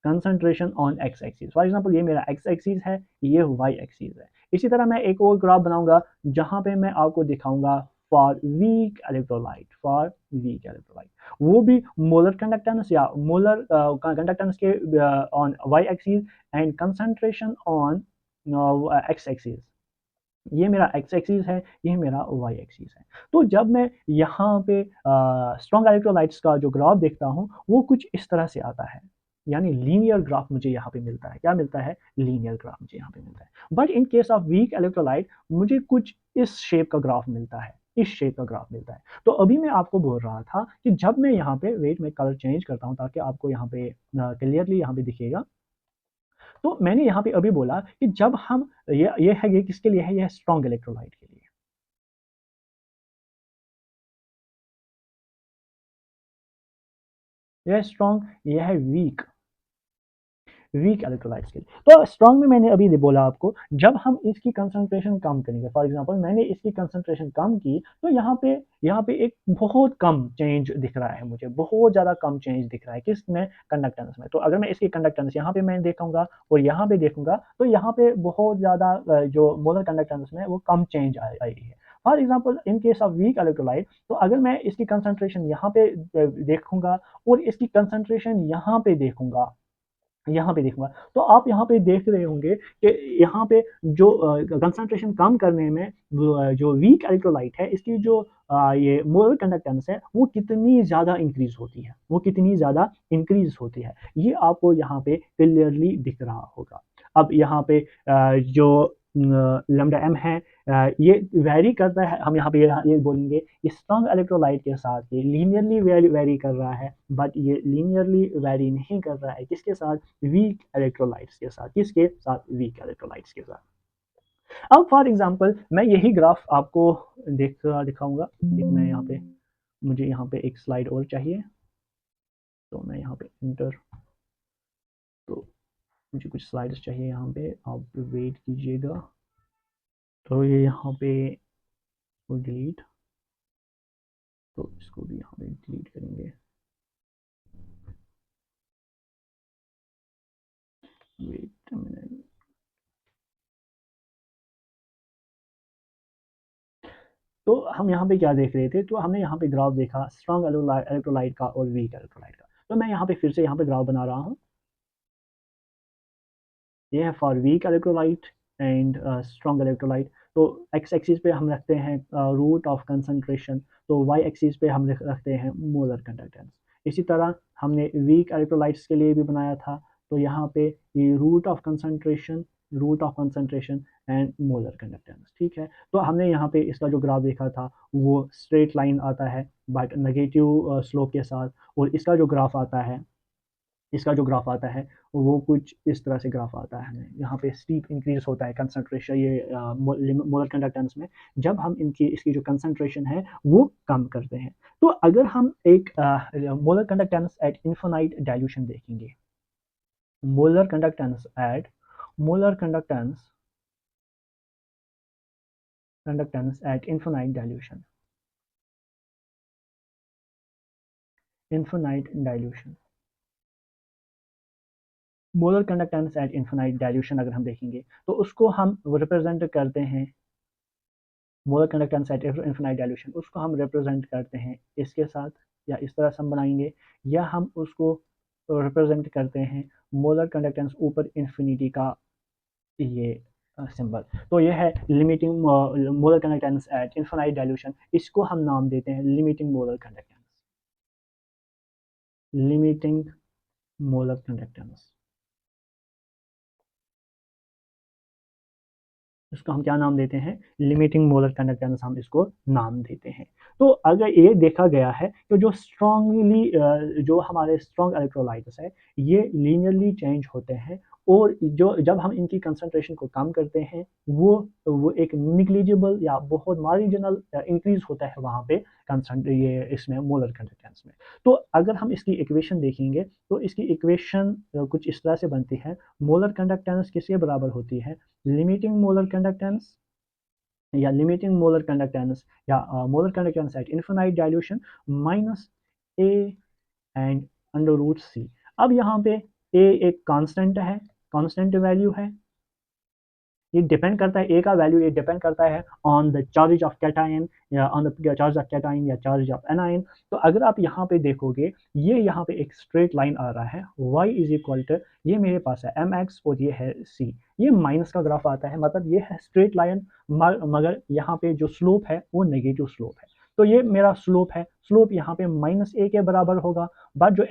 concentration on x-axis। For example ये मेरा x-axis है, ये y-axis है। इसी तरह मैं एक और ग्राफ बनाऊंगा जहां पे मैं आपको दिखाऊंगा for weak electrolyte, for weak electrolyte, वो भी मोलर कंडक्टेंस या मोलर कंडक्टेंस के on y-axis and concentration on x-axis। ये मेरा एक्स एक्सिस है, ये मेरा वाई एक्सिस है। तो जब मैं यहाँ पे स्ट्रॉन्ग इलेक्ट्रोलाइट्स का जो ग्राफ देखता हूँ वो कुछ इस तरह से आता है, यानी लीनियर ग्राफ मुझे यहाँ पे मिलता है। क्या मिलता है, लीनियर ग्राफ मुझे यहाँ पे मिलता है। But in case of weak electrolyte मुझे कुछ इस शेप का ग्राफ मिलता है, इस शेप का ग्राफ मिलता है। तो अभी मैं आपको बोल रहा था कि जब मैं यहाँ पे वेट में कलर चेंज करता हूँ ताकि आपको यहाँ पे क्लियरली यहाँ पे दिखेगा, तो मैंने यहाँ पे अभी बोला कि जब हम ये है, ये किसके लिए है, यह स्ट्रॉन्ग इलेक्ट्रोलाइट के लिए। यह स्ट्रॉन्ग, यह है वीक, वीक इलेक्ट्रोलाइट्स के लिए। तो स्ट्रॉन्ग में मैंने अभी बोला आपको, जब हम इसकी कंसंट्रेशन कम करेंगे, फॉर एग्जांपल मैंने इसकी कंसंट्रेशन कम की तो यहाँ पे एक बहुत कम चेंज दिख रहा है मुझे, बहुत ज़्यादा कम चेंज दिख रहा है किसमें, कंडक्टेंस में। तो अगर मैं इसकी कंडक्टेंस यहाँ पे मैं देखूंगा और यहाँ पे देखूंगा तो यहाँ पे बहुत ज़्यादा जो मोलर कंडक्टेंस में वो कम चेंज आई है। For example in case of week electrolyte, तो अगर मैं इसकी कंसंट्रेशन यहाँ पे देखूंगा और इसकी कंसंट्रेशन यहाँ पे देखूंगा, तो आप यहाँ पे देख रहे होंगे कि यहाँ पे जो कंसंट्रेशन कम करने में जो वीक इलेक्ट्रोलाइट है इसकी जो ये मोलर कंडक्टेंस है वो कितनी ज़्यादा इंक्रीज होती है, वो कितनी ज़्यादा इंक्रीज होती है, ये आपको यहाँ पे क्लियरली दिख रहा होगा। अब यहाँ पे जो लैम्डा एम है ये वेरी करता है, हम यहाँ पे ये बोलेंगे स्ट्रॉन्ग इलेक्ट्रोलाइट के साथ ये लीनियरली वेरी कर रहा है, बट ये लीनियरली वेरी नहीं कर रहा है किसके साथ, वीक इलेक्ट्रोलाइट्स के साथ। किसके साथ, वीक इलेक्ट्रोलाइट्स के साथ। अब फॉर एग्जांपल मैं यही ग्राफ आपको दिखाऊंगा। मैं यहाँ पे, मुझे यहाँ पे एक स्लाइड और चाहिए, तो मैं यहाँ पे इंटर, तो मुझे कुछ स्लाइड्स चाहिए यहाँ पे, आप वेट कीजिएगा। तो ये यहाँ पे डिलीट, तो इसको भी यहाँ पे डिलीट करेंगे। Wait a minute. तो हम यहाँ पे क्या देख रहे थे, तो हमने यहाँ पे ग्राफ देखा स्ट्रॉन्ग इलेक्ट्रोलाइट का और वीक इलेक्ट्रोलाइट का। तो मैं यहाँ पे फिर से यहाँ पे ग्राफ बना रहा हूँ। ये है for weak electrolyte and strong electrolyte. तो एक्स एक्सिस पे हम रखते हैं रूट ऑफ कंसंट्रेशन, तो वाई एक्सिस पे हम रखते हैं मोलर कंडक्टेंस। इसी तरह हमने वीक इलेक्ट्रोलाइट्स के लिए भी बनाया था, तो यहाँ पे ये root of concentration and molar conductance. ठीक है, तो हमने यहाँ पे इसका जो ग्राफ देखा था वो स्ट्रेट लाइन आता है बट नेगेटिव स्लोप के साथ, और इसका जो ग्राफ आता है वो कुछ इस तरह से ग्राफ आता है। हमें यहाँ पे स्टीप इंक्रीज होता है कंसंट्रेशन ये मोलर कंडक्टेंस में, जब हम इसकी जो कंसंट्रेशन है वो कम करते हैं। तो अगर हम एक molar conductance at infinite dilution देखेंगे, molar conductance at molar conductance at infinite dilution, molar conductance at infinite dilution अगर हम देखेंगे तो उसको हम रिप्रेजेंट करते हैं, molar conductance at infinite dilution उसको हम रिप्रेजेंट करते हैं इसके साथ, या इस तरह से हम बनाएंगे, या हम उसको रिप्रेजेंट करते हैं मोलर कंडक्टेंस ऊपर इन्फिनिटी का ये सिंबल। तो ये है limiting molar conductance at infinite dilution, इसको हम नाम देते हैं limiting molar conductance, limiting molar conductance. इसको हम क्या नाम देते हैं, लिमिटिंग मोलर कंडक्टेंस हम इसको नाम देते हैं। तो अगर ये देखा गया है कि जो स्ट्रांगली जो हमारे स्ट्रॉन्ग इलेक्ट्रोलाइट्स है ये लीनियरली चेंज होते हैं, और जो जब हम इनकी कंसंट्रेशन को कम करते हैं वो एक निग्लिजिबल या बहुत मार्जिनल इंक्रीज होता है वहाँ पे ये इसमें मोलर कंडक्टेंस में। तो अगर हम इसकी इक्वेशन देखेंगे तो इसकी इक्वेशन कुछ इस तरह से बनती है, मोलर कंडक्टेंस किसके बराबर होती है, लिमिटिंग मोलर कंडक्टेंस या लिमिटिंग मोलर कंडक्टेंस या molar conductance at infinite dilution minus A and under root C. अब यहाँ पे ए एक कांस्टेंट है, कांस्टेंट वैल्यू है, ये डिपेंड करता है, ए का वैल्यू ये डिपेंड करता है on the charge of cation या on the charge of cation या चार्ज ऑफ एनायन। तो अगर आप यहाँ पे देखोगे ये यहाँ पे एक स्ट्रेट लाइन आ रहा है, y इज इक्वल टू ये मेरे पास है mx और ये है c, ये माइनस का ग्राफ आता है, मतलब ये है स्ट्रेट लाइन, मगर यहाँ पे जो स्लोप है वो नेगेटिव स्लोप है। तो ये मेरा स्लोप है, स्लोप यहाँ पे माइनस ए के बराबर होगा, बट जो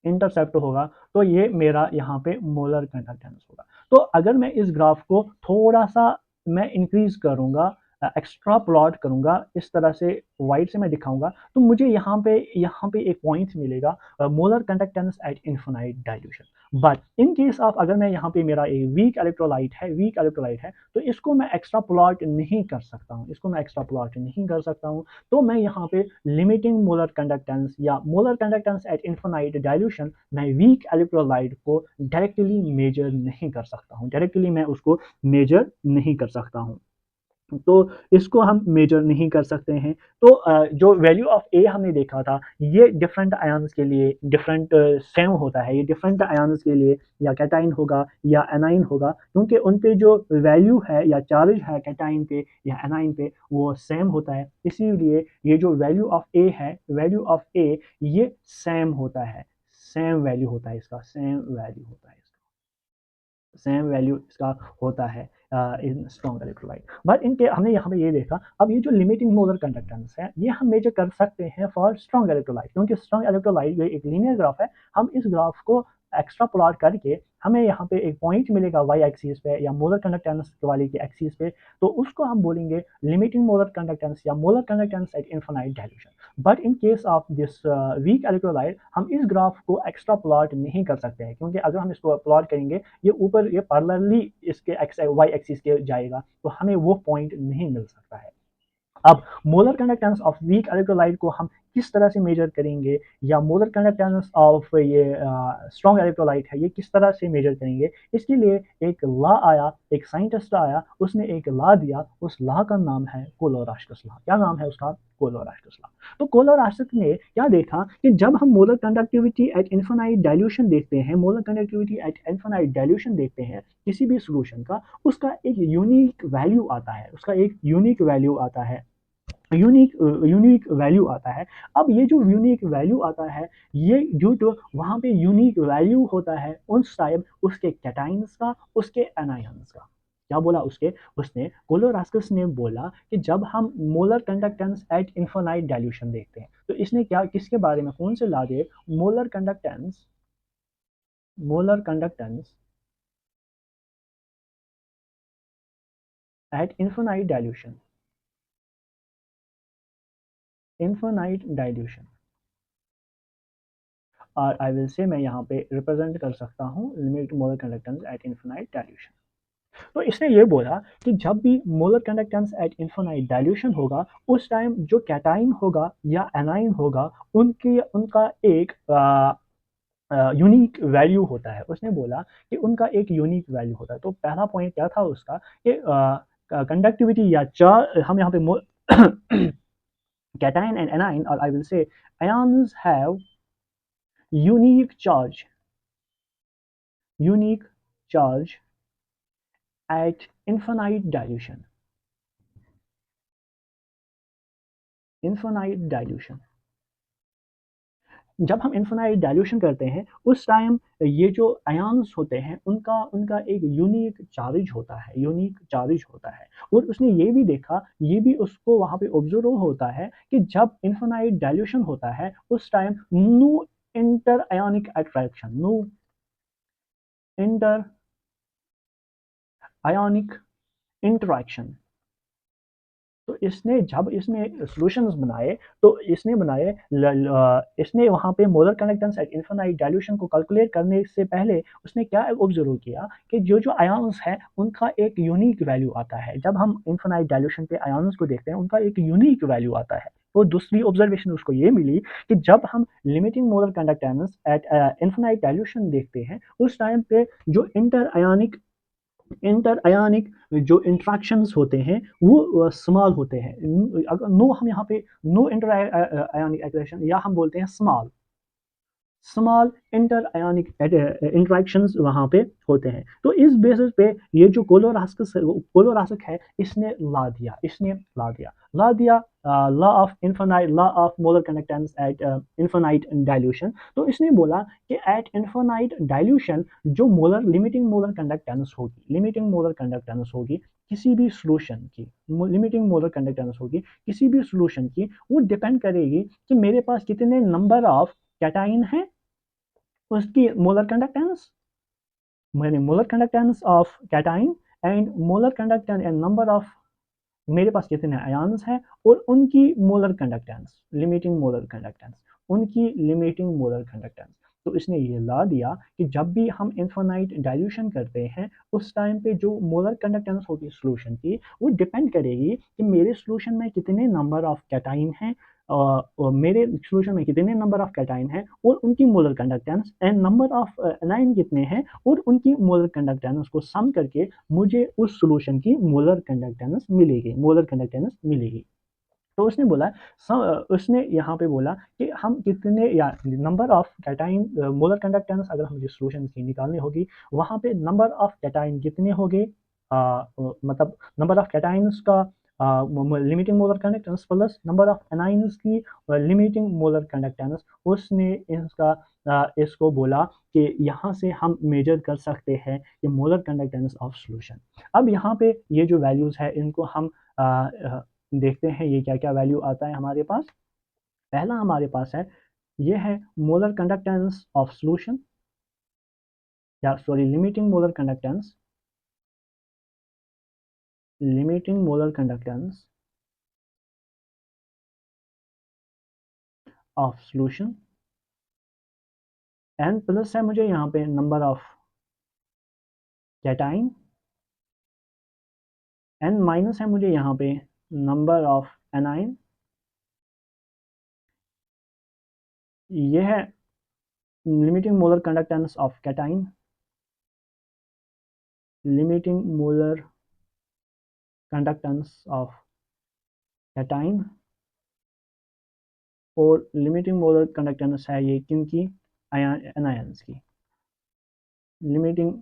इंटरसेप्ट होगा तो ये मेरा यहाँ पे मोलर कंडक्टेंस होगा। तो अगर मैं इस ग्राफ को थोड़ा सा मैं इंक्रीज करूंगा, एक्स्ट्रा प्लॉट करूंगा, इस तरह से वाइट से मैं दिखाऊंगा, तो मुझे यहाँ पे एक पॉइंट मिलेगा molar conductance at infinite dilution. But in case of अगर मैं यहाँ पे मेरा एक वीक इलेक्ट्रोलाइट है तो इसको मैं एक्स्ट्रा प्लॉट नहीं कर सकता हूँ, तो मैं यहाँ पे लिमिटिंग मोलर कंडक्टेंस या molar conductance at infinite dilution मैं वीक इलेक्ट्रोलाइट को डायरेक्टली मेजर नहीं कर सकता हूँ, डायरेक्टली मैं उसको मेजर नहीं कर सकता हूँ। तो इसको हम मेजर नहीं कर सकते हैं। तो जो वैल्यू ऑफ ए हमने देखा था ये डिफरेंट आयंस के लिए डिफरेंट सेम होता है, ये डिफरेंट आयंस के लिए या कैटाइन होगा या एनाइन होगा, क्योंकि उन पे जो वैल्यू है या चार्ज है कैटाइन पे या एनाइन पे वो सेम होता है, इसीलिए ये जो वैल्यू ऑफ ए है, वैल्यू ऑफ ए ये सेम होता है, सेम वैल्यू होता है इसका, सेम वैल्यू इसका होता है इन स्ट्रॉन्ग इलेक्ट्रोलाइट। बट इनके हमने यहाँ पे ये देखा, अब ये जो लिमिटिंग मोलर कंडक्टेंस है ये हम मेजर कर सकते हैं फॉर स्ट्रॉन्ग इलेक्ट्रोलाइट, क्योंकि स्ट्रॉन्ग इलेक्ट्रोलाइट ये एक लीनियर ग्राफ है, हम इस ग्राफ को एक्स्ट्रा प्लॉट करके हमें यहाँ पे एक पॉइंट मिलेगा वाई एक्सिस पे या मोलर कंडक्टेंस वाले के एक्सिस पे, तो उसको हम बोलेंगे लिमिटिंग मोलर कंडक्टेंस या molar conductance at infinite dilution. But in case of this weak electrolyte हम इस ग्राफ को एक्स्ट्रा प्लॉट नहीं कर सकते हैं, क्योंकि अगर हम इसको प्लॉट करेंगे ये ऊपर ये पैरेलली इसके एक्स वाई एक्सिस के जाएगा, तो हमें वो पॉइंट नहीं मिल सकता है। अब molar conductance of week electrolyte को हम किस तरह से मेजर करेंगे, या मोलर कंडक्टेंस ऑफ ये स्ट्रॉन्ग इलेक्ट्रोलाइट है ये किस तरह से मेजर करेंगे, इसके लिए एक लॉ आया, एक साइंटिस्ट आया, उसने एक लॉ दिया, उस लॉ का नाम है कोलोरास्कस लॉ। क्या नाम है उसका, कोलोरास्कस लॉ। तो कोलोरास्कस ने क्या देखा कि जब हम molar conductivity eight infinite dilution देखते हैं, molar conductivity eight infinite dilution देखते हैं किसी भी सॉल्यूशन का, उसका एक यूनिक वैल्यू आता है, यूनिक वैल्यू आता है। अब ये जो यूनिक वैल्यू आता है ये ड्यू टू वहाँ पे यूनिक वैल्यू होता है उस टाइम उसके कैटाइंस का, उसके एनायंस का। क्या बोला उसने कोलोरास्कस ने बोला कि जब हम molar conductance at infinite dilution देखते हैं तो इसने क्या किसके बारे में कौन से ला दिए, molar conductance at infinite dilution, और आई विल से मैं यहाँ पे रिप्रेजेंट कर सकता हूँ limit molar conductance at infinite dilution. तो इसने ये बोला कि जब भी molar conductance at infinite dilution होगा, उस टाइम जो कैटाइन होगा या एनाइन होगा, उनकी उनका एक यूनिक वैल्यू होता है। उसने बोला कि उनका एक यूनिक वैल्यू होता है। तो पहला पॉइंट क्या था उसका कि कंडक्टिविटी या चार्ज, हम यहाँ पे cation and anion, or I will say ions have unique charge unique charge at infinite dilution। जब हम इन्फिनाइट डाइल्यूशन करते हैं, उस टाइम ये जो आयन्स होते हैं, उनका उनका एक यूनिक चार्ज होता है। और उसने ये भी देखा, ये भी उसको वहाँ पे ऑब्जर्व होता है कि जब इन्फिनाइट डाइल्यूशन होता है, उस time no inter ionic attraction no inter ionic interaction. तो इसने जब इसने सॉल्यूशंस बनाए, तो इसने बनाए इसने वहाँ पे molar conductance at infinite dilution को कैलकुलेट करने से पहले उसने क्या ऑब्जर्व किया कि जो जो आयन्स है, उनका एक यूनिक वैल्यू आता है। जब हम इन्फिनाइट डाइल्यूशन पे आयन्स को देखते हैं, उनका एक यूनिक वैल्यू आता है। तो दूसरी ऑब्जर्वेशन उसको ये मिली कि जब हम limiting molar conductance at infinite dilution देखते हैं, उस टाइम पे जो इंटर आयनिक जो इंट्रैक्शंस होते हैं, वो स्मॉल होते हैं। अगर नो, हम यहाँ पे नो इंटर आयनिक एट्रैक्शन, या हम बोलते हैं स्मॉल इंटर आयनिक इंट्रैक्शंस वहाँ पे होते हैं। तो इस बेसिस पे ये जो कोलोरास्क है, इसने ला दिया law of molar conductance at infinite dilution. तो इसने बोला कि एट इन्फिनाइट डाइल्यूशन जो लिमिटिंग मोलर कंडक्टेंस होगी किसी भी सॉल्यूशन की, लिमिटिंग मोलर कंडक्टेंस होगी किसी भी सॉल्यूशन की, वो डिपेंड करेगी कि मेरे पास कितने नंबर ऑफ कैटाइन है, उसकी मोलर कंडक्टेंस, मैंने molar conductance of cation and molar conductance and number of, मेरे पास कितने आयन्स हैं, और उनकी molar conductance, limiting molar conductance. तो इसने ये ला दिया कि जब भी हम इन्फिनाइट डाइल्यूशन करते हैं, उस टाइम पे जो मोलर कंडक्टेंस होगी सॉल्यूशन की, वो डिपेंड करेगी कि मेरे सॉल्यूशन में कितने नंबर ऑफ कैटाइन हैं, और मेरे सॉल्यूशन में कितने नंबर ऑफ कैटाइन हैं और उनकी molar conductance, and number of A9 कितने हैं और उनकी मोलर कंडक्टेंस को सम करके मुझे उस सॉल्यूशन की मोलर कंडक्टेंस मिलेगी। तो उसने बोला, उसने यहाँ पे बोला कि हम कितने, या number of cation molar conductance अगर मुझे सॉल्यूशन की निकालनी होगी, वहाँ पे नंबर ऑफ कैटाइन कितने हो गए, मतलब नंबर ऑफ कैटाइन्स का limiting molar conductance plus number of anions की लिमिटिंग मोलर कंडक्टेंस। उसने इसको बोला कि यहाँ से हम मेजर कर सकते हैं कि मोलर कंडक्टेंस ऑफ सॉल्यूशन। अब यहाँ पे ये जो वैल्यूज है, इनको हम देखते हैं ये क्या क्या वैल्यू आता है हमारे पास। पहला हमारे पास है, ये है मोलर कंडक्टेंस ऑफ सॉल्यूशन, या sorry limiting molar conductance of solution, N plus है मुझे यहाँ पे number of cation, N minus है मुझे यहाँ पे नंबर ऑफ एनाइन। ये है limiting molar conductance of cation, limiting molar conductance of cation, और लिमिटिंग मोलर कंडक्टेंस है ये किनकी, एनायंस की, limiting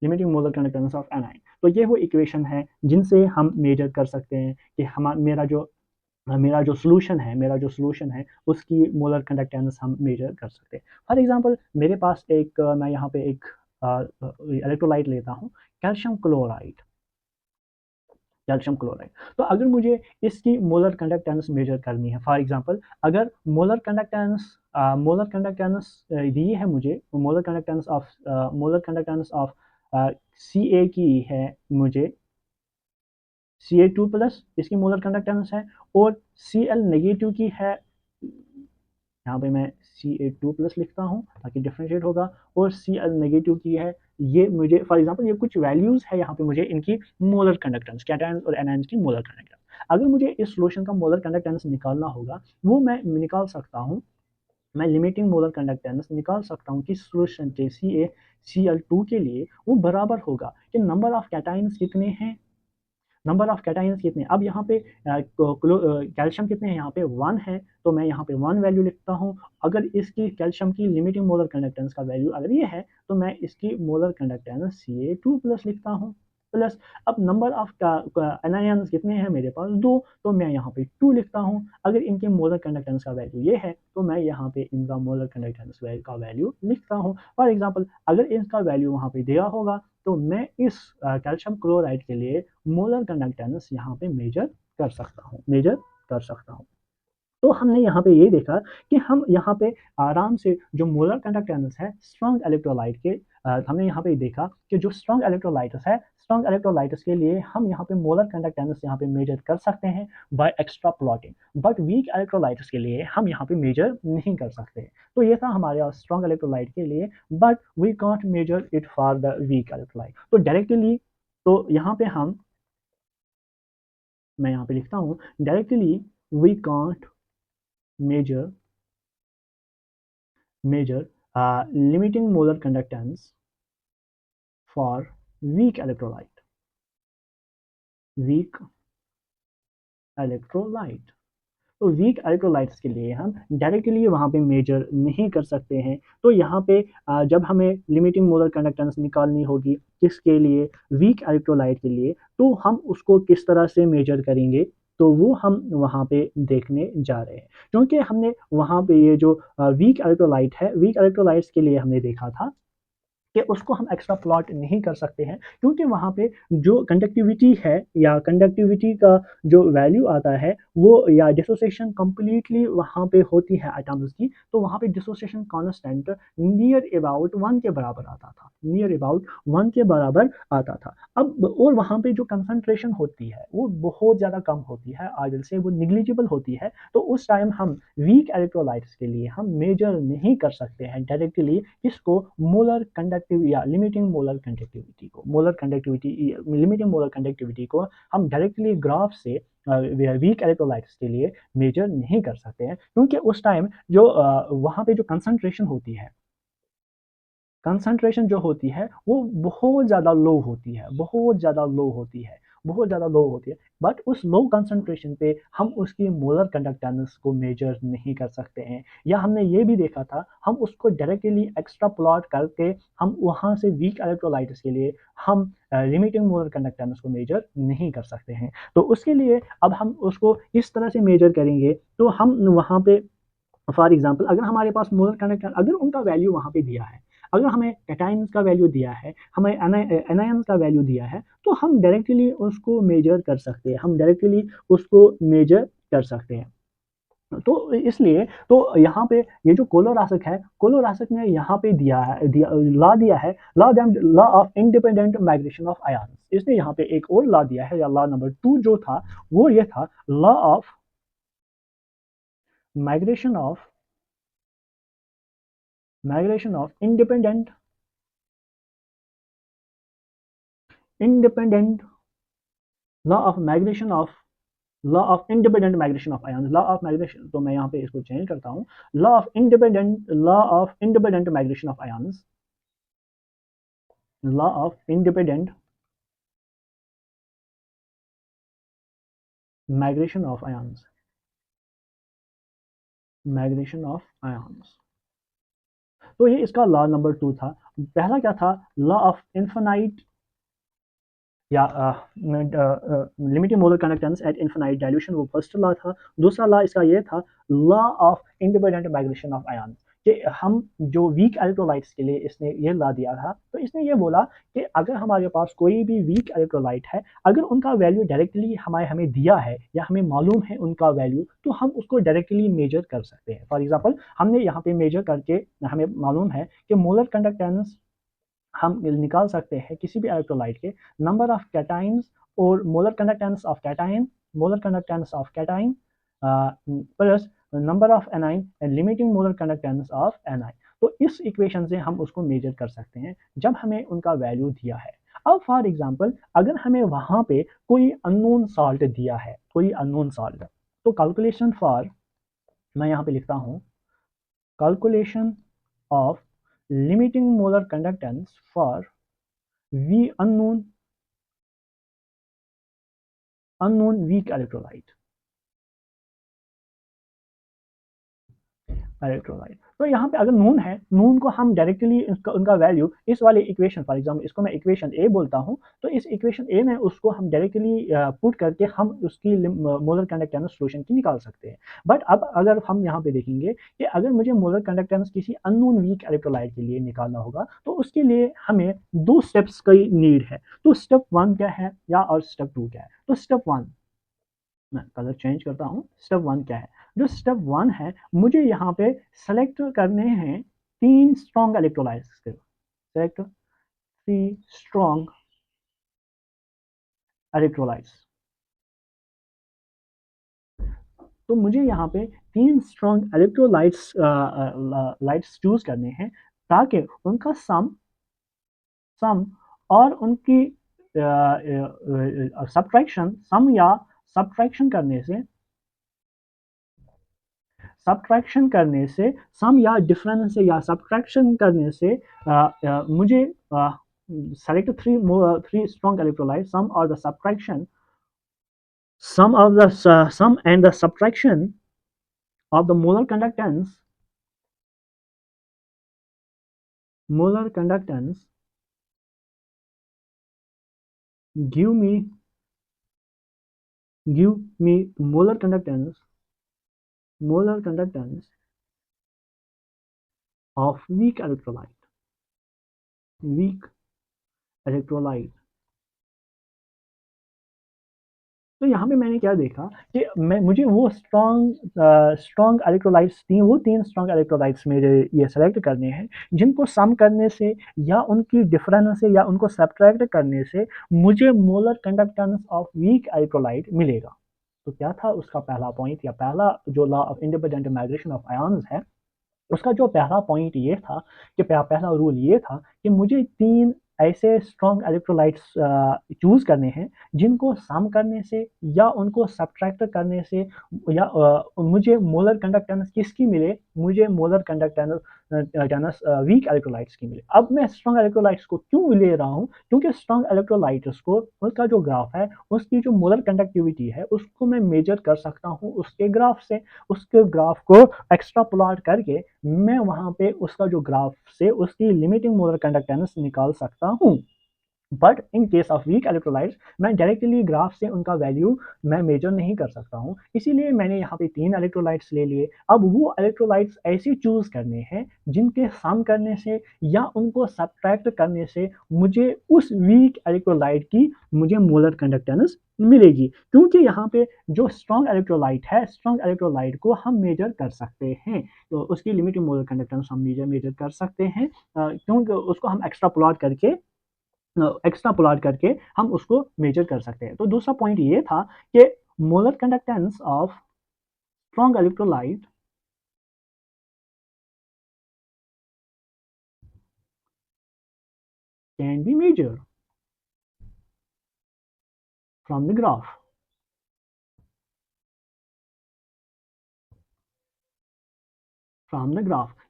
limiting molar conductance of anion. तो ये वो इक्वेशन है जिनसे हम मेजर कर सकते हैं कि हम मेरा जो सॉल्यूशन है उसकी मोलर कंडक्टेंस हम मेजर कर सकते हैं। फॉर एग्जांपल, मेरे पास एक मैं यहाँ पे एक इलेक्ट्रोलाइट लेता हूँ, कैल्शियम क्लोराइड। तो अगर मुझे इसकी मोलर कंडक्टेंस मेजर करनी है, फॉर एग्जांपल अगर मोलर कंडक्टेंस दी है मुझे, मोलर कंडक्टेंस ऑफ सी ए की है मुझे Ca2 प्लस इसकी मोलर कंडक्टेंस है, और Cl नेगेटिव की है, यहाँ पे मैं Ca2 प्लस लिखता हूँ ताकि डिफ्रेंशिएट होगा, और Cl नेगेटिव की है। ये मुझे फॉर एग्जांपल ये कुछ वैल्यूज है यहाँ पे, मुझे इनकी मोलर कंडक्टेंस, कैटायंस और एनायंस की मोलर कंडक्टेंस, अगर मुझे इस सॉल्यूशन का मोलर कंडक्टेंस निकालना होगा, वो मैं निकाल सकता हूँ, मैं लिमिटिंग मोलर कंडक्टेंस निकाल सकता हूँ कि सॉल्यूशन के Cl2 के लिए वो बराबर होगा कि नंबर ऑफ कैटायंस कितने हैं, नंबर ऑफ कैटायंस कितने, अब यहाँ पे कैल्शियम कितने हैं, यहाँ पे 1 है, तो मैं यहाँ पे 1 वैल्यू लिखता हूँ। अगर इसकी कैल्शियम की लिमिटिंग मोलर कंडक्टेंस का वैल्यू अगर ये है, तो मैं इसकी मोलर कंडक्टेंस Ca2 प्लस लिखता हूँ, प्लस अब नंबर ऑफ एनायंस कितने हैं मेरे पास 2, तो मैं यहाँ पे 2 लिखता हूँ। अगर इनके मोलर कंडक्टेंस का वैल्यू ये है, तो मैं यहाँ पे इनका मोलर कंडक्टेंस का वैल्यू लिखता हूँ। फॉर एग्जाम्पल अगर इसका वैल्यू वहाँ पे दिया होगा, तो मैं इस कैल्शियम क्लोराइड के लिए मोलर कंडक्टेंस यहाँ पे मेजर कर सकता हूँ, मेजर कर सकता हूँ। तो हमने यहाँ पे ये देखा कि हम यहाँ पे आराम से जो मोलर कंडक्टेंस है स्ट्रॉन्ग इलेक्ट्रोलाइट के, हमने यहाँ पे देखा कि जो स्ट्रॉन्ग इलेक्ट्रोलाइट्स है, स्ट्रॉन्ग इलेक्ट्रोलाइट्स के लिए हम यहाँ पे मोलर कंडक्टेंस यहाँ पे मेजर कर सकते हैं by extra plotting, but weak electrolytes के लिए हम यहाँ पे मेजर नहीं कर सकते। तो ये था हमारे स्ट्रॉन्ग इलेक्ट्रोलाइट के लिए, but we can't measure it for the weak electrolyte. तो डायरेक्टली, तो यहाँ पे हम, मैं यहाँ पे लिखता हूँ directly we can't measure limiting molar conductance for weak electrolyte, weak electrolyte। तो वीक इलेक्ट्रोलाइट्स के लिए हम डायरेक्टली वहाँ पे मेजर नहीं कर सकते हैं। तो यहाँ पे जब हमें लिमिटिंग मोलर कंडक्टेंस निकालनी होगी किसके लिए, वीक इलेक्ट्रोलाइट के लिए, तो हम उसको किस तरह से मेजर करेंगे, तो वो हम वहाँ पे देखने जा रहे हैं। क्योंकि हमने वहाँ पे ये जो वीक इलेक्ट्रोलाइट है, वीक इलेक्ट्रोलाइट्स के लिए हमने देखा था कि उसको हम एक्स्ट्रा प्लॉट नहीं कर सकते हैं, क्योंकि वहाँ पे जो कंडक्टिविटी है या कंडक्टिविटी का जो वैल्यू आता है वो, या डिसोसिएशन कंप्लीटली वहाँ पे होती है एटम्स की, तो वहाँ पे डिसोसिएशन कांस्टेंट नियर अबाउट 1 के बराबर आता था, नियर अबाउट 1 के बराबर आता था। अब और वहाँ पे जो कंसंट्रेशन होती है वो बहुत ज़्यादा कम होती है, आइडियल से वो निग्लिजिबल होती है। तो उस टाइम हम वीक इलेक्ट्रोलाइट्स के लिए हम मेजर नहीं कर सकते हैं डायरेक्टली इसको मोलर कंडक्टिव या लिमिटिंग मोलर कंडक्टिविटी को, molar conductivity limiting molar conductivity को हम डायरेक्टली ग्राफ से वीक इलेक्ट्रोलाइट्स के लिए मेजर नहीं कर सकते हैं, क्योंकि उस टाइम जो वहाँ पे जो कंसंट्रेशन होती है, कंसंट्रेशन जो होती है वो बहुत ज़्यादा लो होती है, बहुत ज़्यादा लो होती है, बहुत ज़्यादा लो होती है। बट उस लो कंसंट्रेशन पे हम उसकी मोलर कंडक्टेंस को मेजर नहीं कर सकते हैं, या हमने ये भी देखा था हम उसको डायरेक्टली एक्स्ट्रा प्लॉट करके हम वहाँ से वीक इलेक्ट्रोलाइट्स के लिए हम लिमिटिंग मोलर कंडक्टेंस को मेजर नहीं कर सकते हैं। तो उसके लिए अब हम उसको इस तरह से मेजर करेंगे, तो हम वहाँ पे फॉर एग्जाम्पल अगर हमारे पास मोलर कंडक्टेंस, अगर उनका वैल्यू वहाँ पे दिया है, अगर हमें कैटायंस का वैल्यू दिया है, हमें एनायंस का वैल्यू दिया है, तो हम डायरेक्टली उसको मेजर कर सकते हैं, हम डायरेक्टली उसको मेजर कर सकते हैं। तो इसलिए तो यहाँ पे ये जो कोलोरासक है, कोलोरासक ने यहाँ पे दिया है, दिया है law of independent migration of ions. इसने यहाँ पे एक और लॉ दिया है, या लॉ नंबर 2 जो था वो ये था, law of migration of independent independent law of migration of law of independent migration of ion, law of migration, तो मैं यहाँ पे इसको चेंज करता हूँ, law of independent migration of ions, law of independent migration of ions, migration of ions. तो ये इसका लॉ नंबर 2 था। पहला क्या था, लॉ ऑफ इन्फिनाइट या limiting molar conductance at infinite dilution, वो फर्स्ट लॉ था। दूसरा लॉ इसका ये था, law of independent migration of ion, कि हम जो वीक इलेक्ट्रोलाइट्स के लिए इसने ये ला दिया था, तो इसने ये बोला कि अगर हमारे पास कोई भी वीक इलेक्ट्रोलाइट है, अगर उनका वैल्यू डायरेक्टली हमें दिया है या हमें मालूम है उनका वैल्यू, तो हम उसको डायरेक्टली मेजर कर सकते हैं। फॉर एग्जाम्पल हमने यहाँ पे मेजर करके हमें मालूम है कि मोलर कंडक्टेंस हम निकाल सकते हैं किसी भी इलेक्ट्रोलाइट के, नंबर ऑफ कैटाइंस और molar conductance of cation plus number of A9 and limiting molar conductance of anion. तो इस इक्वेशन से हम उसको मेजर कर सकते हैं जब हमें उनका वैल्यू दिया है। अब फॉर एग्जांपल अगर हमें वहां पे कोई अननोन सॉल्ट दिया है, कोई अननोन सॉल्ट, तो कैलकुलेशन फॉर, मैं यहाँ पे लिखता हूँ calculation of limiting molar conductance for we unknown weak electrolyte. तो यहाँ पे अगर नून है, नून को हम डायरेक्टली उनका वैल्यू इस वाले इक्वेशन, फॉर एग्जांपल इसको मैं इक्वेशन ए बोलता हूँ, तो इस इक्वेशन ए में उसको हम डायरेक्टली पुट करके हम उसकी मोलर कंडक्टेंस सॉल्यूशन की निकाल सकते हैं। बट अब अगर हम यहाँ पे देखेंगे कि अगर मुझे मोलर कंडक्टेंस किसी अननोन वीक इलेक्ट्रोलाइट के लिए निकालना होगा तो उसके लिए हमें 2 स्टेप्स की नीड है। तो स्टेप 1 क्या है या और स्टेप 2 क्या है? तो स्टेप 1, मैं कलर चेंज करता हूँ। स्टेप 1 क्या है? जो स्टेप 1 है, मुझे यहाँ पे सेलेक्ट करने हैं 3 strong electrolytes. Select 3 strong electrolytes. तो मुझे यहाँ पे 3 स्ट्रॉन्ग इलेक्ट्रोलाइट्स लाइट्स चूज करने हैं ताकि उनका सम और उनकी सब्ट्रैक्शन, सम या सब्ट्रैक्शन करने से सम या डिफरेंस से या सब्ट्रैक्शन करने से मुझे select three strong electrolytes, sum and the subtraction of the molar conductance give me molar conductance of weak electrolyte। तो यहाँ पे मैंने क्या देखा कि मुझे वो स्ट्रॉन्ग इलेक्ट्रोलाइट्स थी, वो 3 स्ट्रॉन्ग इलेक्ट्रोलाइट्स मेरे ये सेलेक्ट करने हैं जिनको सम करने से या उनकी डिफरेंस से या उनको सब्ट्रैक्ट करने से मुझे molar conductance of weak electrolyte मिलेगा। तो क्या था उसका पहला पॉइंट या पहला जो law of independent migration of ions है, उसका जो पहला पॉइंट ये था कि पहला रूल ये था कि मुझे 3 ऐसे स्ट्रॉन्ग इलेक्ट्रोलाइट्स चूज करने हैं जिनको सम करने से या उनको सब्ट्रैक्ट करने से या मुझे मोलर कंडक्टेंस किसकी मिले, मुझे मोलर कंडक्टेंस वीक इलेक्ट्रोलाइट्स की मिले। अब मैं स्ट्रॉन्ग इलेक्ट्रोलाइट्स को क्यों ले रहा हूँ? क्योंकि स्ट्रॉन्ग इलेक्ट्रोलाइट्स को उसका जो ग्राफ है, उसकी जो मोलर कंडक्टिविटी है, उसको मैं मेजर कर सकता हूँ उसके ग्राफ से। उसके ग्राफ को एक्स्ट्रा प्लॉट करके मैं वहां पे उसका जो ग्राफ से उसकी लिमिटिंग मोलर कंडक्टेंस निकाल सकता हूँ। But in case of weak electrolytes मैं डायरेक्टली ग्राफ से उनका वैल्यू मैं मेजर नहीं कर सकता हूँ, इसीलिए मैंने यहाँ पे 3 इलेक्ट्रोलाइट्स ले लिए। अब वो इलेक्ट्रोलाइट्स ऐसे चूज करने हैं जिनके सम करने से या उनको सब्ट्रैक्ट करने से मुझे उस वीक इलेक्ट्रोलाइट की मुझे मोलर कंडक्टेंस मिलेगी। क्योंकि यहाँ पे जो स्ट्रॉन्ग इलेक्ट्रोलाइट है, स्ट्रॉन्ग इलेक्ट्रोलाइट को हम मेजर कर सकते हैं, तो उसकी लिमिटिंग मोलर कंडक्टेंस हम मेजर कर सकते हैं, क्योंकि उसको हम एक्स्ट्रा प्लॉट करके हम उसको मेजर कर सकते हैं। तो दूसरा पॉइंट ये था कि molar conductance of strong electrolyte can be measured from the graph.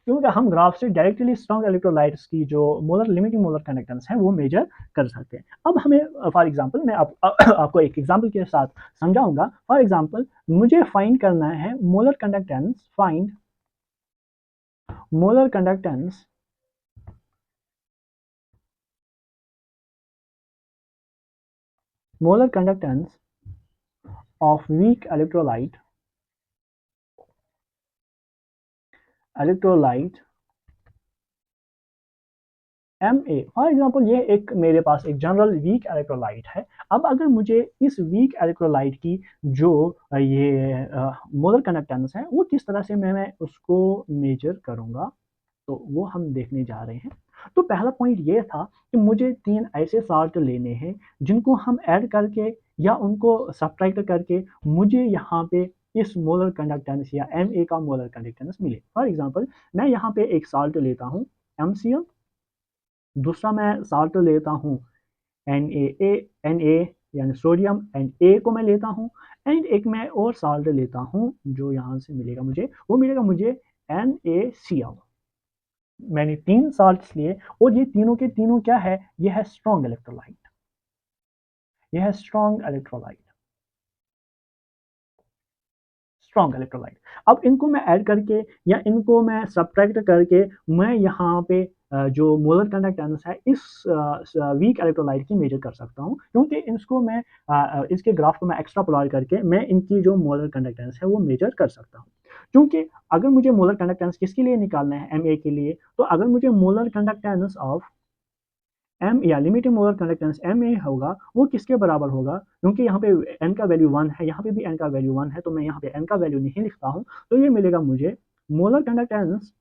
क्योंकि हम ग्राफ से डायरेक्टली स्ट्रॉन्ग इलेक्ट्रोलाइट्स की जो लिमिटिंग मोलर कंडक्टेंस है वो मेजर कर सकते हैं। अब हमें फॉर एग्जांपल मैं आपको एक एग्जांपल के साथ समझाऊंगा। फॉर एग्जांपल मुझे फाइंड करना है molar conductance of weak electrolyte Ma। For example ये एक मेरे पास एक जनरल वीक इलेक्ट्रोलाइट है। अब अगर मुझे इस वीक इलेक्ट्रोलाइट की जो ये मोलर कंडक्टेंस है वो किस तरह से मैं उसको मेजर करूंगा, तो वो हम देखने जा रहे हैं। तो पहला पॉइंट ये था कि मुझे 3 ऐसे साल्ट लेने हैं जिनको हम ऐड करके या उनको सब्ट्रैक्ट करके मुझे यहाँ पे इस मोलर कंडक्टेंस या Na का मोलर कंडक्टेंस मिले। फॉर एग्जांपल मैं यहाँ पे एक साल्ट लेता हूँ MCl, दूसरा मैं साल्ट लेता हूँ Na यानी सोडियम, एंड ए को मैं लेता हूँ, एंड एक मैं और साल्ट लेता हूँ जो यहाँ से मिलेगा मुझे, वो मिलेगा मुझे NaCl। मैंने 3 साल्ट्स लिए और ये तीनों के तीनों क्या है, ये है स्ट्रॉन्ग इलेक्ट्रोलाइट, ये है स्ट्रॉन्ग इलेक्ट्रोलाइट, स्ट्रॉन्ग इलेक्ट्रोलाइट। अब इनको मैं ऐड करके या इनको मैं सब्ट्रैक्ट करके मैं यहाँ पे जो मोलर कंडक्टेंस है इस वीक इलेक्ट्रोलाइट की मेजर कर सकता हूँ, क्योंकि इसको मैं इसके ग्राफ को मैं एक्स्ट्रापोलेट करके मैं इनकी जो मोलर कंडक्टेंस है वो मेजर कर सकता हूँ। क्योंकि अगर मुझे मोलर कंडक्टेंस किसके लिए निकालना है, Ma के लिए, तो अगर मुझे मोलर कंडक्टेंस ऑफ एम या limiting molar conductance M A होगा, वो किसके बराबर होगा, क्योंकि यहाँ पे एन का वैल्यू 1 है, यहाँ पे भी एन का वैल्यू 1 है, तो मैं यहाँ पे एन का वैल्यू नहीं लिखता हूँ। तो ये मिलेगा मुझे molar conductance,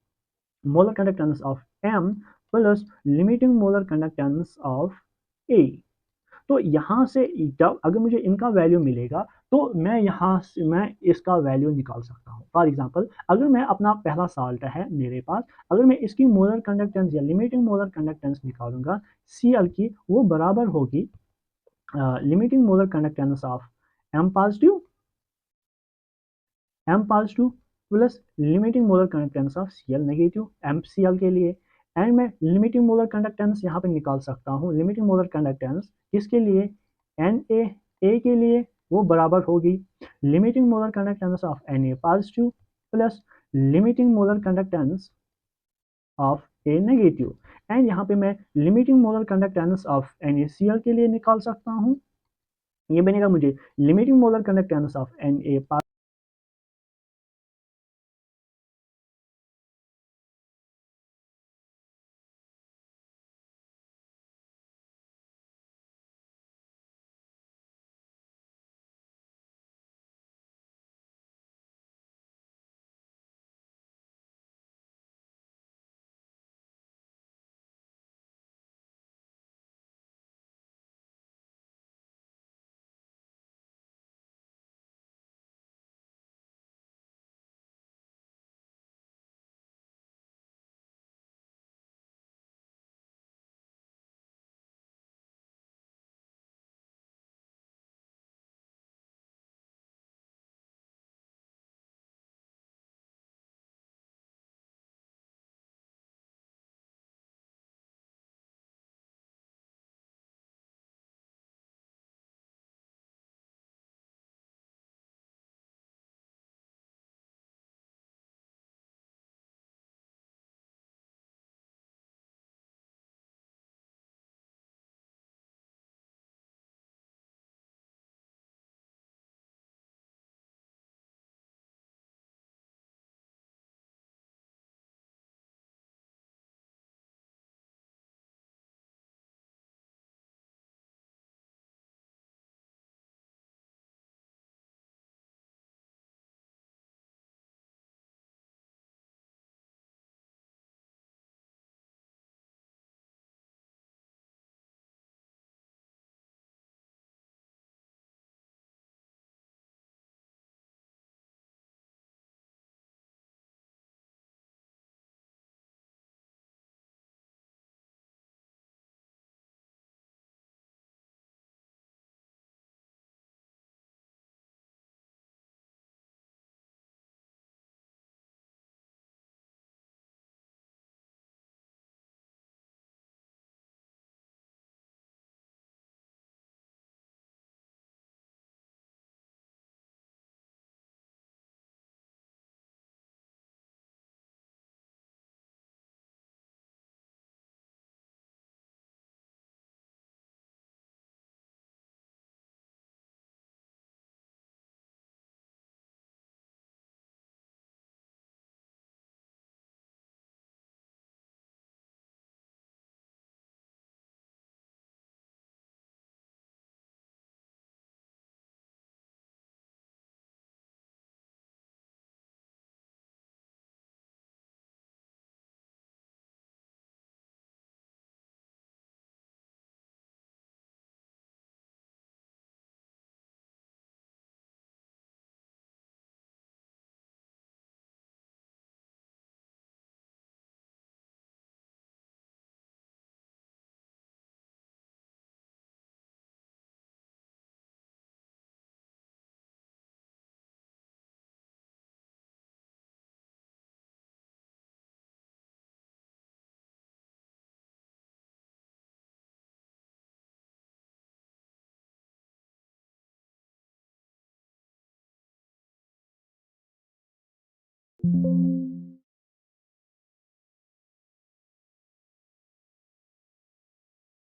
molar conductance of M plus limiting molar conductance of A. तो यहाँ से जब अगर मुझे इनका वैल्यू मिलेगा तो मैं यहाँ से मैं इसका वैल्यू निकाल सकता हूँ। फॉर एग्जांपल अगर मैं अपना पहला साल्ट है मेरे पास, अगर मैं इसकी मोलर कंडक्टेंस या लिमिटिंग मोलर कंडक्टेंस निकालूंगा Cl की, वो बराबर होगी limiting molar conductance of M positive, M positive plus limiting molar conductance of Cl negative, MCl के लिए। एंड मैं लिमिटिंग मोलर कंडक्टेंस यहाँ पे निकाल सकता हूँ, लिमिटिंग मोलर कंडक्टेंस किसके लिए, Na के लिए, वो बराबर होगी limiting molar conductance of Na positive plus limiting molar conductance of A negative. And यहाँ पे मैं limiting molar conductance of NaCl के लिए निकाल सकता हूँ, ये बनेगा मुझे limiting molar conductance of Na